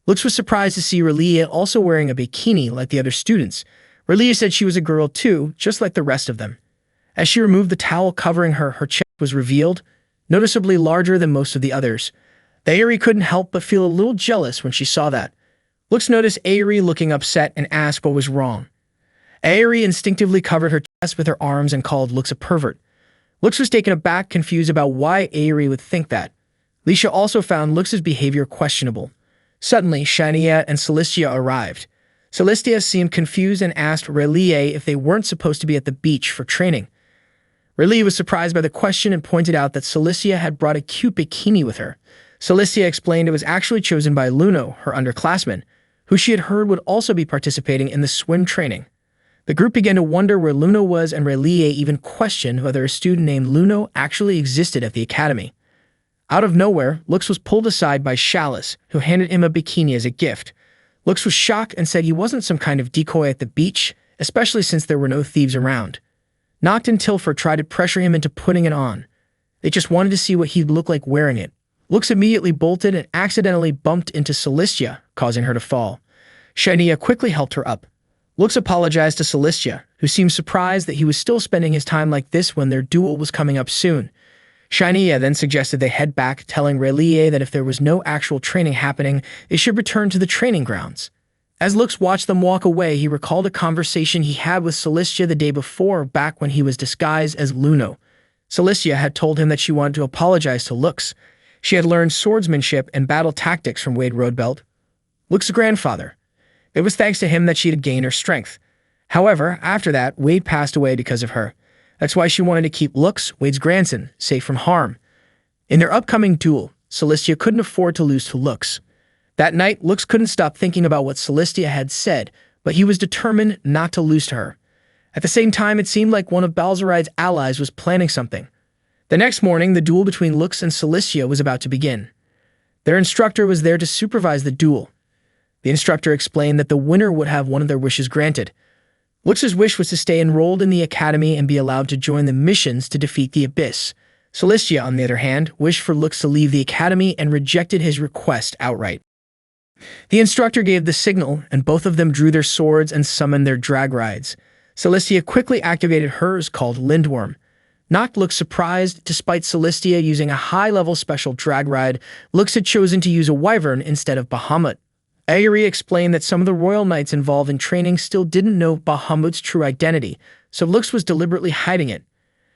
Lux was surprised to see Relie also wearing a bikini like the other students. Relie said she was a girl too, just like the rest of them. As she removed the towel covering her, her chest was revealed, noticeably larger than most of the others. Aerie couldn't help but feel a little jealous when she saw that. Lux noticed Aerie looking upset and asked what was wrong. Aerie instinctively covered her chest with her arms and called Lux a pervert. Lux was taken aback, confused about why Aerie would think that. Lisha also found Lux's behavior questionable. Suddenly, Shania and Celestia arrived. Celestia seemed confused and asked Relie if they weren't supposed to be at the beach for training. Relie was surprised by the question and pointed out that Celestia had brought a cute bikini with her. Celestia explained it was actually chosen by Luno, her underclassman, who she had heard would also be participating in the swim training. The group began to wonder where Luno was, and Relie even questioned whether a student named Luno actually existed at the academy. Out of nowhere, Lux was pulled aside by Chalice, who handed him a bikini as a gift. Lux was shocked and said he wasn't some kind of decoy at the beach, especially since there were no thieves around. Noct and Tilford tried to pressure him into putting it on. They just wanted to see what he'd look like wearing it. Lux immediately bolted and accidentally bumped into Celestia, causing her to fall. Shania quickly helped her up. Lux apologized to Celestia, who seemed surprised that he was still spending his time like this when their duel was coming up soon. Shania then suggested they head back, telling Relie that if there was no actual training happening, they should return to the training grounds. As Lux watched them walk away, he recalled a conversation he had with Celestia the day before, back when he was disguised as Luno. Celestia had told him that she wanted to apologize to Lux. She had learned swordsmanship and battle tactics from Wade Roadbelt, Lux's grandfather. It was thanks to him that she had gained her strength. However, after that, Wade passed away because of her. That's why she wanted to keep Lux, Wade's grandson, safe from harm. In their upcoming duel, Celestia couldn't afford to lose to Lux. That night, Lux couldn't stop thinking about what Celestia had said, but he was determined not to lose to her. At the same time, it seemed like one of Balzaride's allies was planning something. The next morning, the duel between Lux and Celestia was about to begin. Their instructor was there to supervise the duel. The instructor explained that the winner would have one of their wishes granted. Lux's wish was to stay enrolled in the academy and be allowed to join the missions to defeat the Abyss. Celestia, on the other hand, wished for Lux to leave the academy and rejected his request outright. The instructor gave the signal, and both of them drew their swords and summoned their drag rides. Celestia quickly activated hers, called Lindworm. Noct looked surprised. Despite Celestia using a high-level special drag ride, Lux had chosen to use a wyvern instead of Bahamut. Aerie explained that some of the royal knights involved in training still didn't know Bahamut's true identity, so Lux was deliberately hiding it.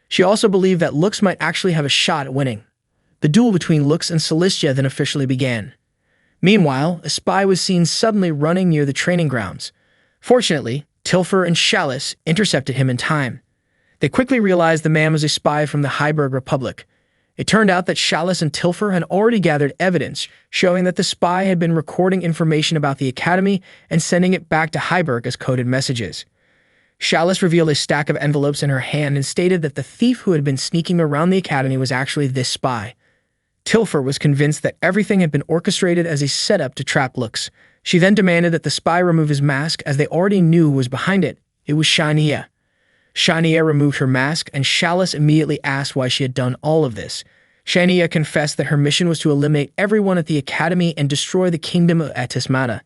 She also believed that Lux might actually have a shot at winning. The duel between Lux and Celestia then officially began. Meanwhile, a spy was seen suddenly running near the training grounds. Fortunately, Tilfer and Chalice intercepted him in time. They quickly realized the man was a spy from the Heiberg Republic. It turned out that Chalice and Tilfer had already gathered evidence showing that the spy had been recording information about the Academy and sending it back to Heiberg as coded messages. Chalice revealed a stack of envelopes in her hand and stated that the thief who had been sneaking around the Academy was actually this spy. Tilfer was convinced that everything had been orchestrated as a setup to trap Lux. She then demanded that the spy remove his mask as they already knew who was behind it. It was Shania. Shania removed her mask and Chalice immediately asked why she had done all of this. Shania confessed that her mission was to eliminate everyone at the Academy and destroy the kingdom of Atismata.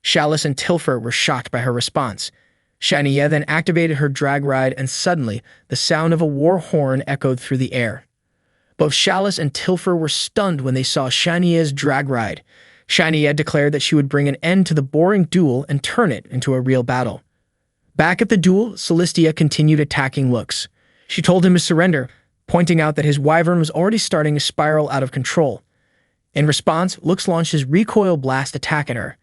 Chalice and Tilfer were shocked by her response. Shania then activated her drag ride and suddenly the sound of a war horn echoed through the air. Both Chalice and Tilfer were stunned when they saw Shania's drag ride. Shania declared that she would bring an end to the boring duel and turn it into a real battle. Back at the duel, Celestia continued attacking Lux. She told him to surrender, pointing out that his wyvern was already starting to spiral out of control. In response, Lux launched his recoil blast attack at her.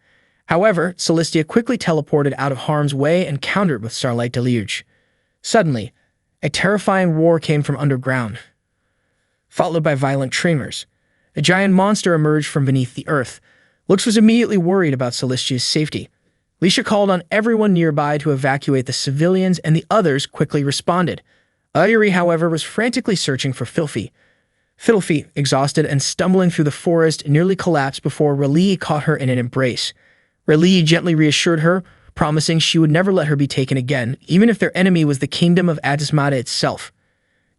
However, Celestia quickly teleported out of harm's way and countered with Starlight Deluge. Suddenly, a terrifying roar came from underground, followed by violent tremors. A giant monster emerged from beneath the earth. Lux was immediately worried about Celestia's safety. Lisha called on everyone nearby to evacuate the civilians, and the others quickly responded. Ayuri, however, was frantically searching for Filthy. Filthy, exhausted and stumbling through the forest, nearly collapsed before Raleigh caught her in an embrace. Raleigh gently reassured her, promising she would never let her be taken again, even if their enemy was the kingdom of Atismata itself.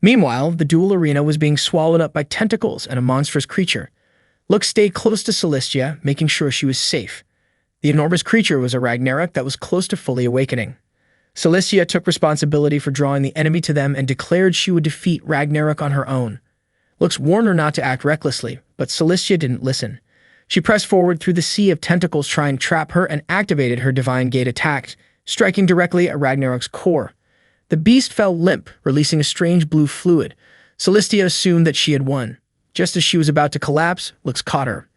Meanwhile, the duel arena was being swallowed up by tentacles and a monstrous creature. Lux stayed close to Celestia, making sure she was safe. The enormous creature was a Ragnarok that was close to fully awakening. Celestia took responsibility for drawing the enemy to them and declared she would defeat Ragnarok on her own. Lux warned her not to act recklessly, but Celestia didn't listen. She pressed forward through the sea of tentacles trying to trap her and activated her Divine Gate attack, striking directly at Ragnarok's core. The beast fell limp, releasing a strange blue fluid. Celestia assumed that she had won. Just as she was about to collapse, Lux caught her.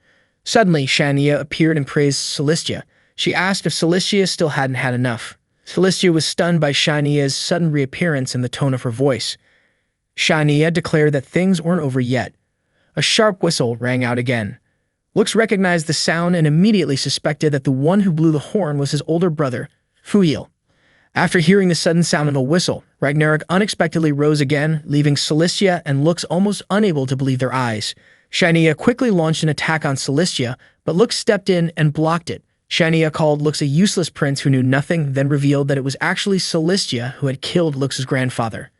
Suddenly, Shania appeared and praised Celestia. She asked if Celestia still hadn't had enough. Celestia was stunned by Shania's sudden reappearance and the tone of her voice. Shania declared that things weren't over yet. A sharp whistle rang out again. Lux recognized the sound and immediately suspected that the one who blew the horn was his older brother, Fuil. After hearing the sudden sound of a whistle, Ragnarok unexpectedly rose again, leaving Celestia and Lux almost unable to believe their eyes. Shania quickly launched an attack on Celestia, but Lux stepped in and blocked it. Shania called Lux a useless prince who knew nothing, then revealed that it was actually Celestia who had killed Lux's grandfather.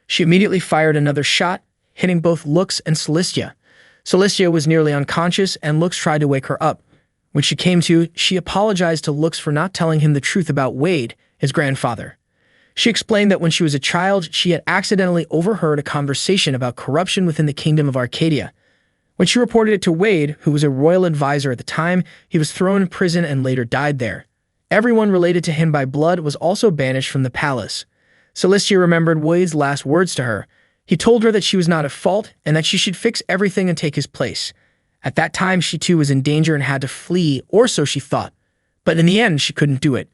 She immediately fired another shot, hitting both Lux and Celestia. Celestia was nearly unconscious, and Lux tried to wake her up. When she came to, she apologized to Lux for not telling him the truth about Wade, his grandfather. She explained that when she was a child, she had accidentally overheard a conversation about corruption within the kingdom of Arcadia. When she reported it to Wade, who was a royal advisor at the time, he was thrown in prison and later died there. Everyone related to him by blood was also banished from the palace. Celestia remembered Wade's last words to her. He told her that she was not at fault and that she should fix everything and take his place. At that time, she too was in danger and had to flee, or so she thought. But in the end, she couldn't do it.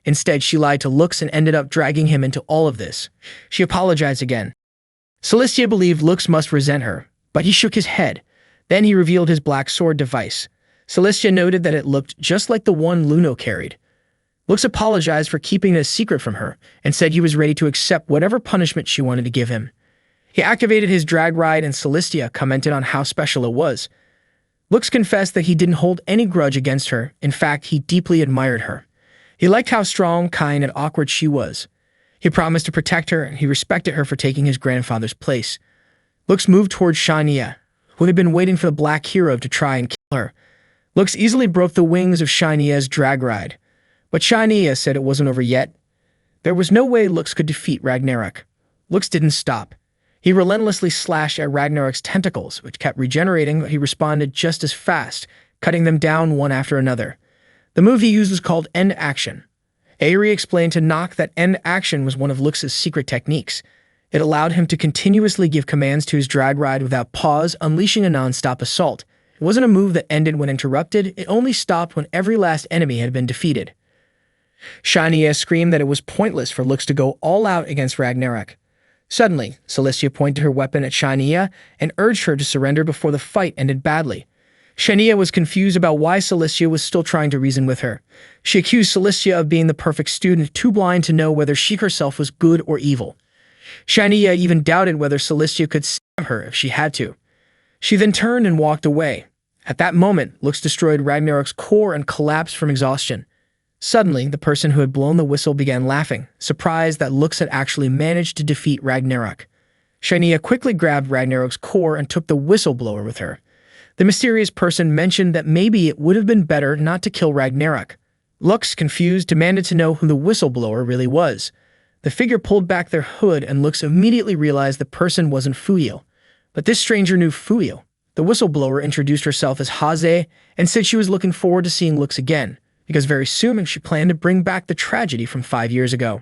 Instead, she lied to Lux and ended up dragging him into all of this. She apologized again. Celestia believed Lux must resent her, but he shook his head. Then he revealed his black sword device. Celestia noted that it looked just like the one Luno carried. Lux apologized for keeping it a secret from her and said he was ready to accept whatever punishment she wanted to give him. He activated his drag ride and Celestia commented on how special it was. Lux confessed that he didn't hold any grudge against her. In fact, he deeply admired her. He liked how strong, kind, and awkward she was. He promised to protect her, and he respected her for taking his grandfather's place. Lux moved towards Shania, who had been waiting for the Black Hero to try and kill her. Lux easily broke the wings of Shania's drag ride, but Shania said it wasn't over yet. There was no way Lux could defeat Ragnarok. Lux didn't stop. He relentlessly slashed at Ragnarok's tentacles, which kept regenerating, but he responded just as fast, cutting them down one after another. The move he used was called End Action. Airi explained to Nock that End Action was one of Lux's secret techniques. It allowed him to continuously give commands to his drag ride without pause, unleashing a non-stop assault. It wasn't a move that ended when interrupted, it only stopped when every last enemy had been defeated. Shania screamed that it was pointless for Lux to go all out against Ragnarok. Suddenly, Cilicia pointed her weapon at Shania and urged her to surrender before the fight ended badly. Shania was confused about why Cilicia was still trying to reason with her. She accused Cilicia of being the perfect student, too blind to know whether she herself was good or evil. Shania even doubted whether Cilicia could save her if she had to. She then turned and walked away. At that moment, Lux destroyed Ragnarok's core and collapsed from exhaustion. Suddenly, the person who had blown the whistle began laughing, surprised that Lux had actually managed to defeat Ragnarok. Shania quickly grabbed Ragnarok's core and took the whistleblower with her. The mysterious person mentioned that maybe it would have been better not to kill Ragnarok. Lux, confused, demanded to know who the whistleblower really was. The figure pulled back their hood and Lux immediately realized the person wasn't Fuyo. But this stranger knew Fuyo. The whistleblower introduced herself as Haze and said she was looking forward to seeing Lux again, because very soon she planned to bring back the tragedy from 5 years ago.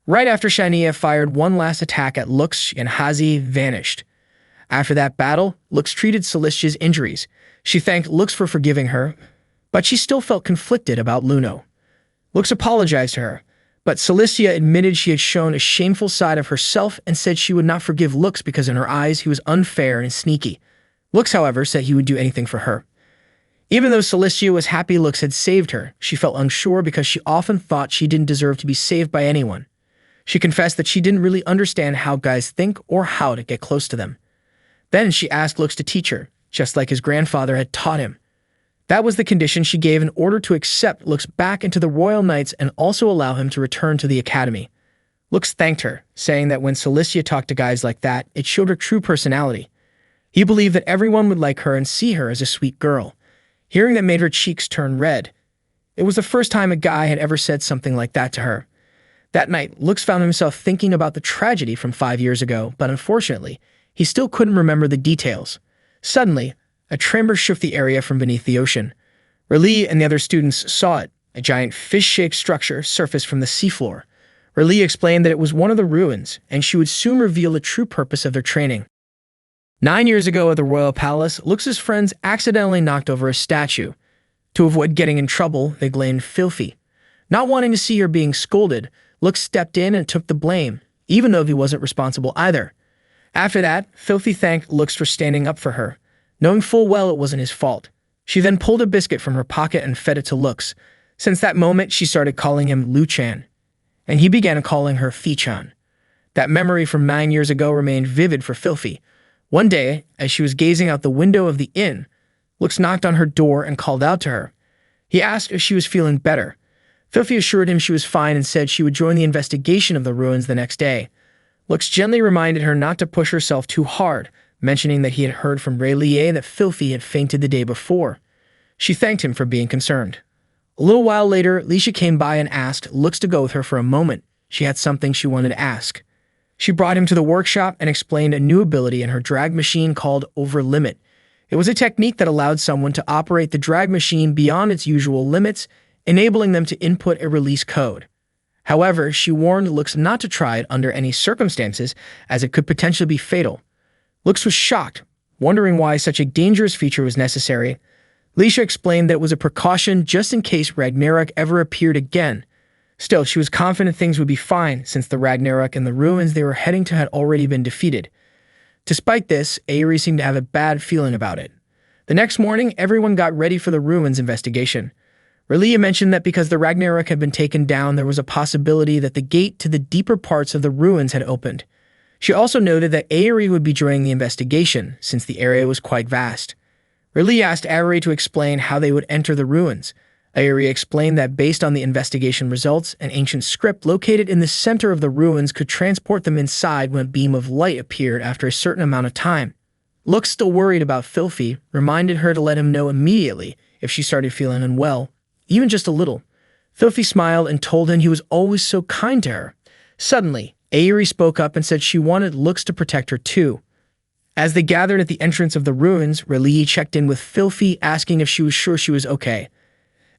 Right after Shania fired one last attack at Lux and Haze vanished. After that battle, Lux treated Cilicia's injuries. She thanked Lux for forgiving her, but she still felt conflicted about Luno. Lux apologized to her, but Cilicia admitted she had shown a shameful side of herself and said she would not forgive Lux because in her eyes he was unfair and sneaky. Lux, however, said he would do anything for her. Even though Cilicia was happy Lux had saved her, she felt unsure because she often thought she didn't deserve to be saved by anyone. She confessed that she didn't really understand how guys think or how to get close to them. Then she asked Lux to teach her, just like his grandfather had taught him. That was the condition she gave in order to accept Lux back into the Royal Knights and also allow him to return to the academy. Lux thanked her, saying that when Cilicia talked to guys like that, it showed her true personality. He believed that everyone would like her and see her as a sweet girl. Hearing that made her cheeks turn red. It was the first time a guy had ever said something like that to her. That night, Lux found himself thinking about the tragedy from 5 years ago, but unfortunately, he still couldn't remember the details. Suddenly, a tremor shook the area from beneath the ocean. R'lyeh and the other students saw it. A giant fish-shaped structure surfaced from the seafloor. R'lyeh explained that it was one of the ruins, and she would soon reveal the true purpose of their training. 9 years ago at the Royal Palace, Lux's friends accidentally knocked over a statue. To avoid getting in trouble, they blamed Filthy. Not wanting to see her being scolded, Lux stepped in and took the blame, even though he wasn't responsible either. After that, Filthy thanked Lux for standing up for her, knowing full well it wasn't his fault. She then pulled a biscuit from her pocket and fed it to Lux. Since that moment, she started calling him Luchan, and he began calling her Fichan. That memory from 9 years ago remained vivid for Filthy. One day, as she was gazing out the window of the inn, Lux knocked on her door and called out to her. He asked if she was feeling better. Filthy assured him she was fine and said she would join the investigation of the ruins the next day. Lux gently reminded her not to push herself too hard, mentioning that he had heard from R'lyeh that Filthy had fainted the day before. She thanked him for being concerned. A little while later, Lisha came by and asked Lux to go with her for a moment. She had something she wanted to ask. She brought him to the workshop and explained a new ability in her drag machine called Over Limit. It was a technique that allowed someone to operate the drag machine beyond its usual limits, enabling them to input a release code. However, she warned Lux not to try it under any circumstances, as it could potentially be fatal. Lux was shocked, wondering why such a dangerous feature was necessary. Lisha explained that it was a precaution just in case Ragnarok ever appeared again. Still, she was confident things would be fine, since the Ragnarok and the ruins they were heading to had already been defeated. Despite this, Aerie seemed to have a bad feeling about it. The next morning, everyone got ready for the ruins investigation. R'lyeh mentioned that because the Ragnarok had been taken down, there was a possibility that the gate to the deeper parts of the ruins had opened. She also noted that Aerie would be joining the investigation, since the area was quite vast. R'lyeh asked Aerie to explain how they would enter the ruins. Aerie explained that based on the investigation results, an ancient script located in the center of the ruins could transport them inside when a beam of light appeared after a certain amount of time. Lux, still worried about Filthy, reminded her to let him know immediately if she started feeling unwell, even just a little. Filthy smiled and told him he was always so kind to her. Suddenly, Aerie spoke up and said she wanted Lux to protect her too. As they gathered at the entrance of the ruins, R'lyeh checked in with Filthy, asking if she was sure she was okay,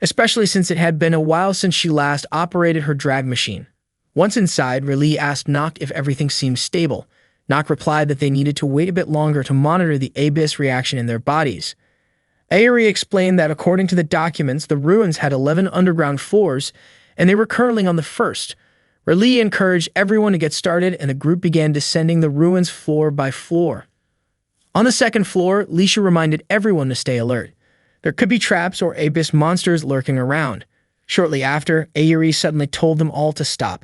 especially since it had been a while since she last operated her drag machine. Once inside, R'lyeh asked Noct if everything seemed stable. Noct replied that they needed to wait a bit longer to monitor the Abyss reaction in their bodies. Airi explained that according to the documents, the ruins had 11 underground floors, and they were currently on the first. Raleigh encouraged everyone to get started, and the group began descending the ruins floor by floor. On the second floor, Lisha reminded everyone to stay alert. There could be traps or abyss monsters lurking around. Shortly after, Airi suddenly told them all to stop.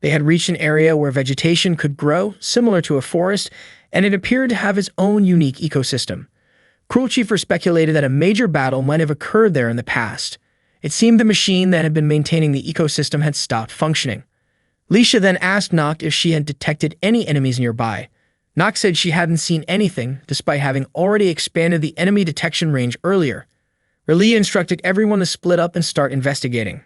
They had reached an area where vegetation could grow, similar to a forest, and it appeared to have its own unique ecosystem. Cruel Chiefers speculated that a major battle might have occurred there in the past. It seemed the machine that had been maintaining the ecosystem had stopped functioning. Lisha then asked Noct if she had detected any enemies nearby. Noct said she hadn't seen anything, despite having already expanded the enemy detection range earlier. Raleigh instructed everyone to split up and start investigating.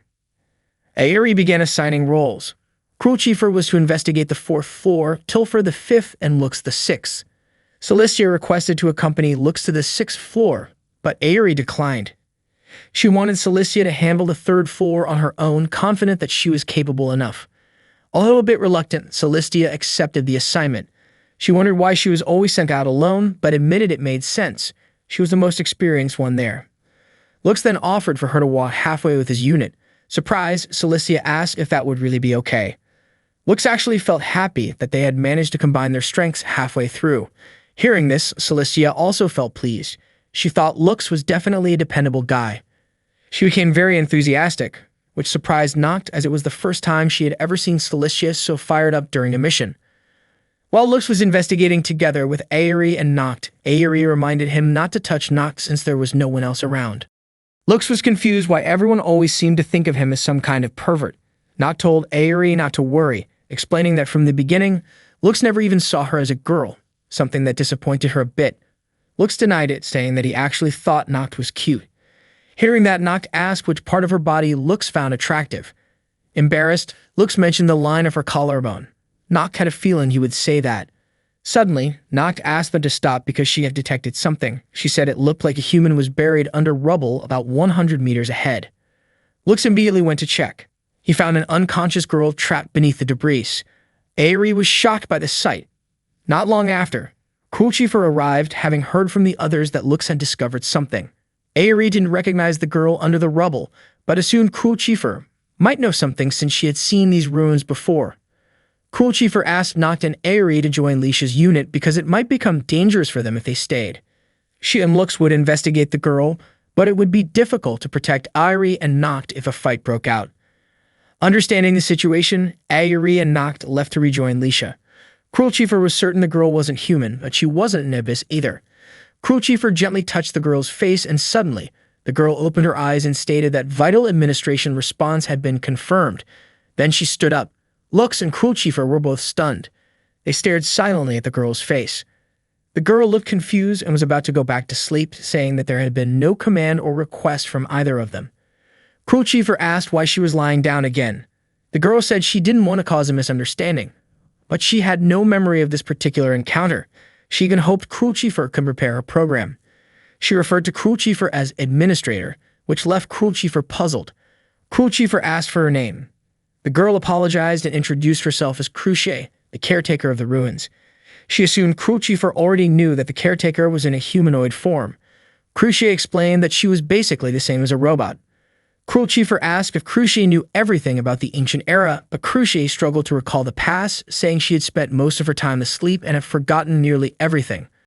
Airi began assigning roles. Cruel Chiefer was to investigate the 4th floor, Tilfer the 5th, and Lux the 6th. Celestia requested to accompany Lux to the 6th floor, but Airi declined. She wanted Celestia to handle the 3rd floor on her own, confident that she was capable enough. Although a bit reluctant, Celestia accepted the assignment. She wondered why she was always sent out alone, but admitted it made sense. She was the most experienced one there. Lux then offered for her to walk halfway with his unit. Surprised, Celestia asked if that would really be okay. Lux actually felt happy that they had managed to combine their strengths halfway through. Hearing this, Celestia also felt pleased. She thought Lux was definitely a dependable guy. She became very enthusiastic, which surprised Noct as it was the first time she had ever seen Celestia so fired up during a mission. While Lux was investigating together with Airi and Noct, Airi reminded him not to touch Noct since there was no one else around. Lux was confused why everyone always seemed to think of him as some kind of pervert. Noct told Airi not to worry, explaining that from the beginning, Lux never even saw her as a girl, something that disappointed her a bit. Lux denied it, saying that he actually thought Noct was cute. Hearing that, Noct asked which part of her body Lux found attractive. Embarrassed, Lux mentioned the line of her collarbone. Noct had a feeling he would say that. Suddenly, Noct asked them to stop because she had detected something. She said it looked like a human was buried under rubble about 100 meters ahead. Lux immediately went to check. He found an unconscious girl trapped beneath the debris. Airi was shocked by the sight. Not long after, Cruel Chiefer arrived, having heard from the others that Lux had discovered something. Airi didn't recognize the girl under the rubble, but assumed Cruel Chiefer might know something since she had seen these ruins before. Cruel Chiefer asked Noct and Airi to join Lisha's unit because it might become dangerous for them if they stayed. She and Lux would investigate the girl, but it would be difficult to protect Airi and Noct if a fight broke out. Understanding the situation, Airi and Noct left to rejoin Lisha. Cruel Chiefer was certain the girl wasn't human, but she wasn't an abyss either. Cruel Chiefer gently touched the girl's face, and suddenly, the girl opened her eyes and stated that vital administration response had been confirmed. Then she stood up. Lux and Cruel Chiefer were both stunned. They stared silently at the girl's face. The girl looked confused and was about to go back to sleep, saying that there had been no command or request from either of them. Cruel Chiefer asked why she was lying down again. The girl said she didn't want to cause a misunderstanding, but she had no memory of this particular encounter. She even hoped Cruel Chiefer could prepare a program. She referred to Cruel Chiefer as administrator, which left Cruel Chiefer puzzled. Cruel Chiefer asked for her name. The girl apologized and introduced herself as Cruche, the caretaker of the ruins. She assumed Cruel Chiefer already knew that the caretaker was in a humanoid form. Cruche explained that she was basically the same as a robot. Cruel Chiefer asked if Cruche knew everything about the ancient era, but Cruche struggled to recall the past, saying she had spent most of her time asleep and had forgotten nearly everything.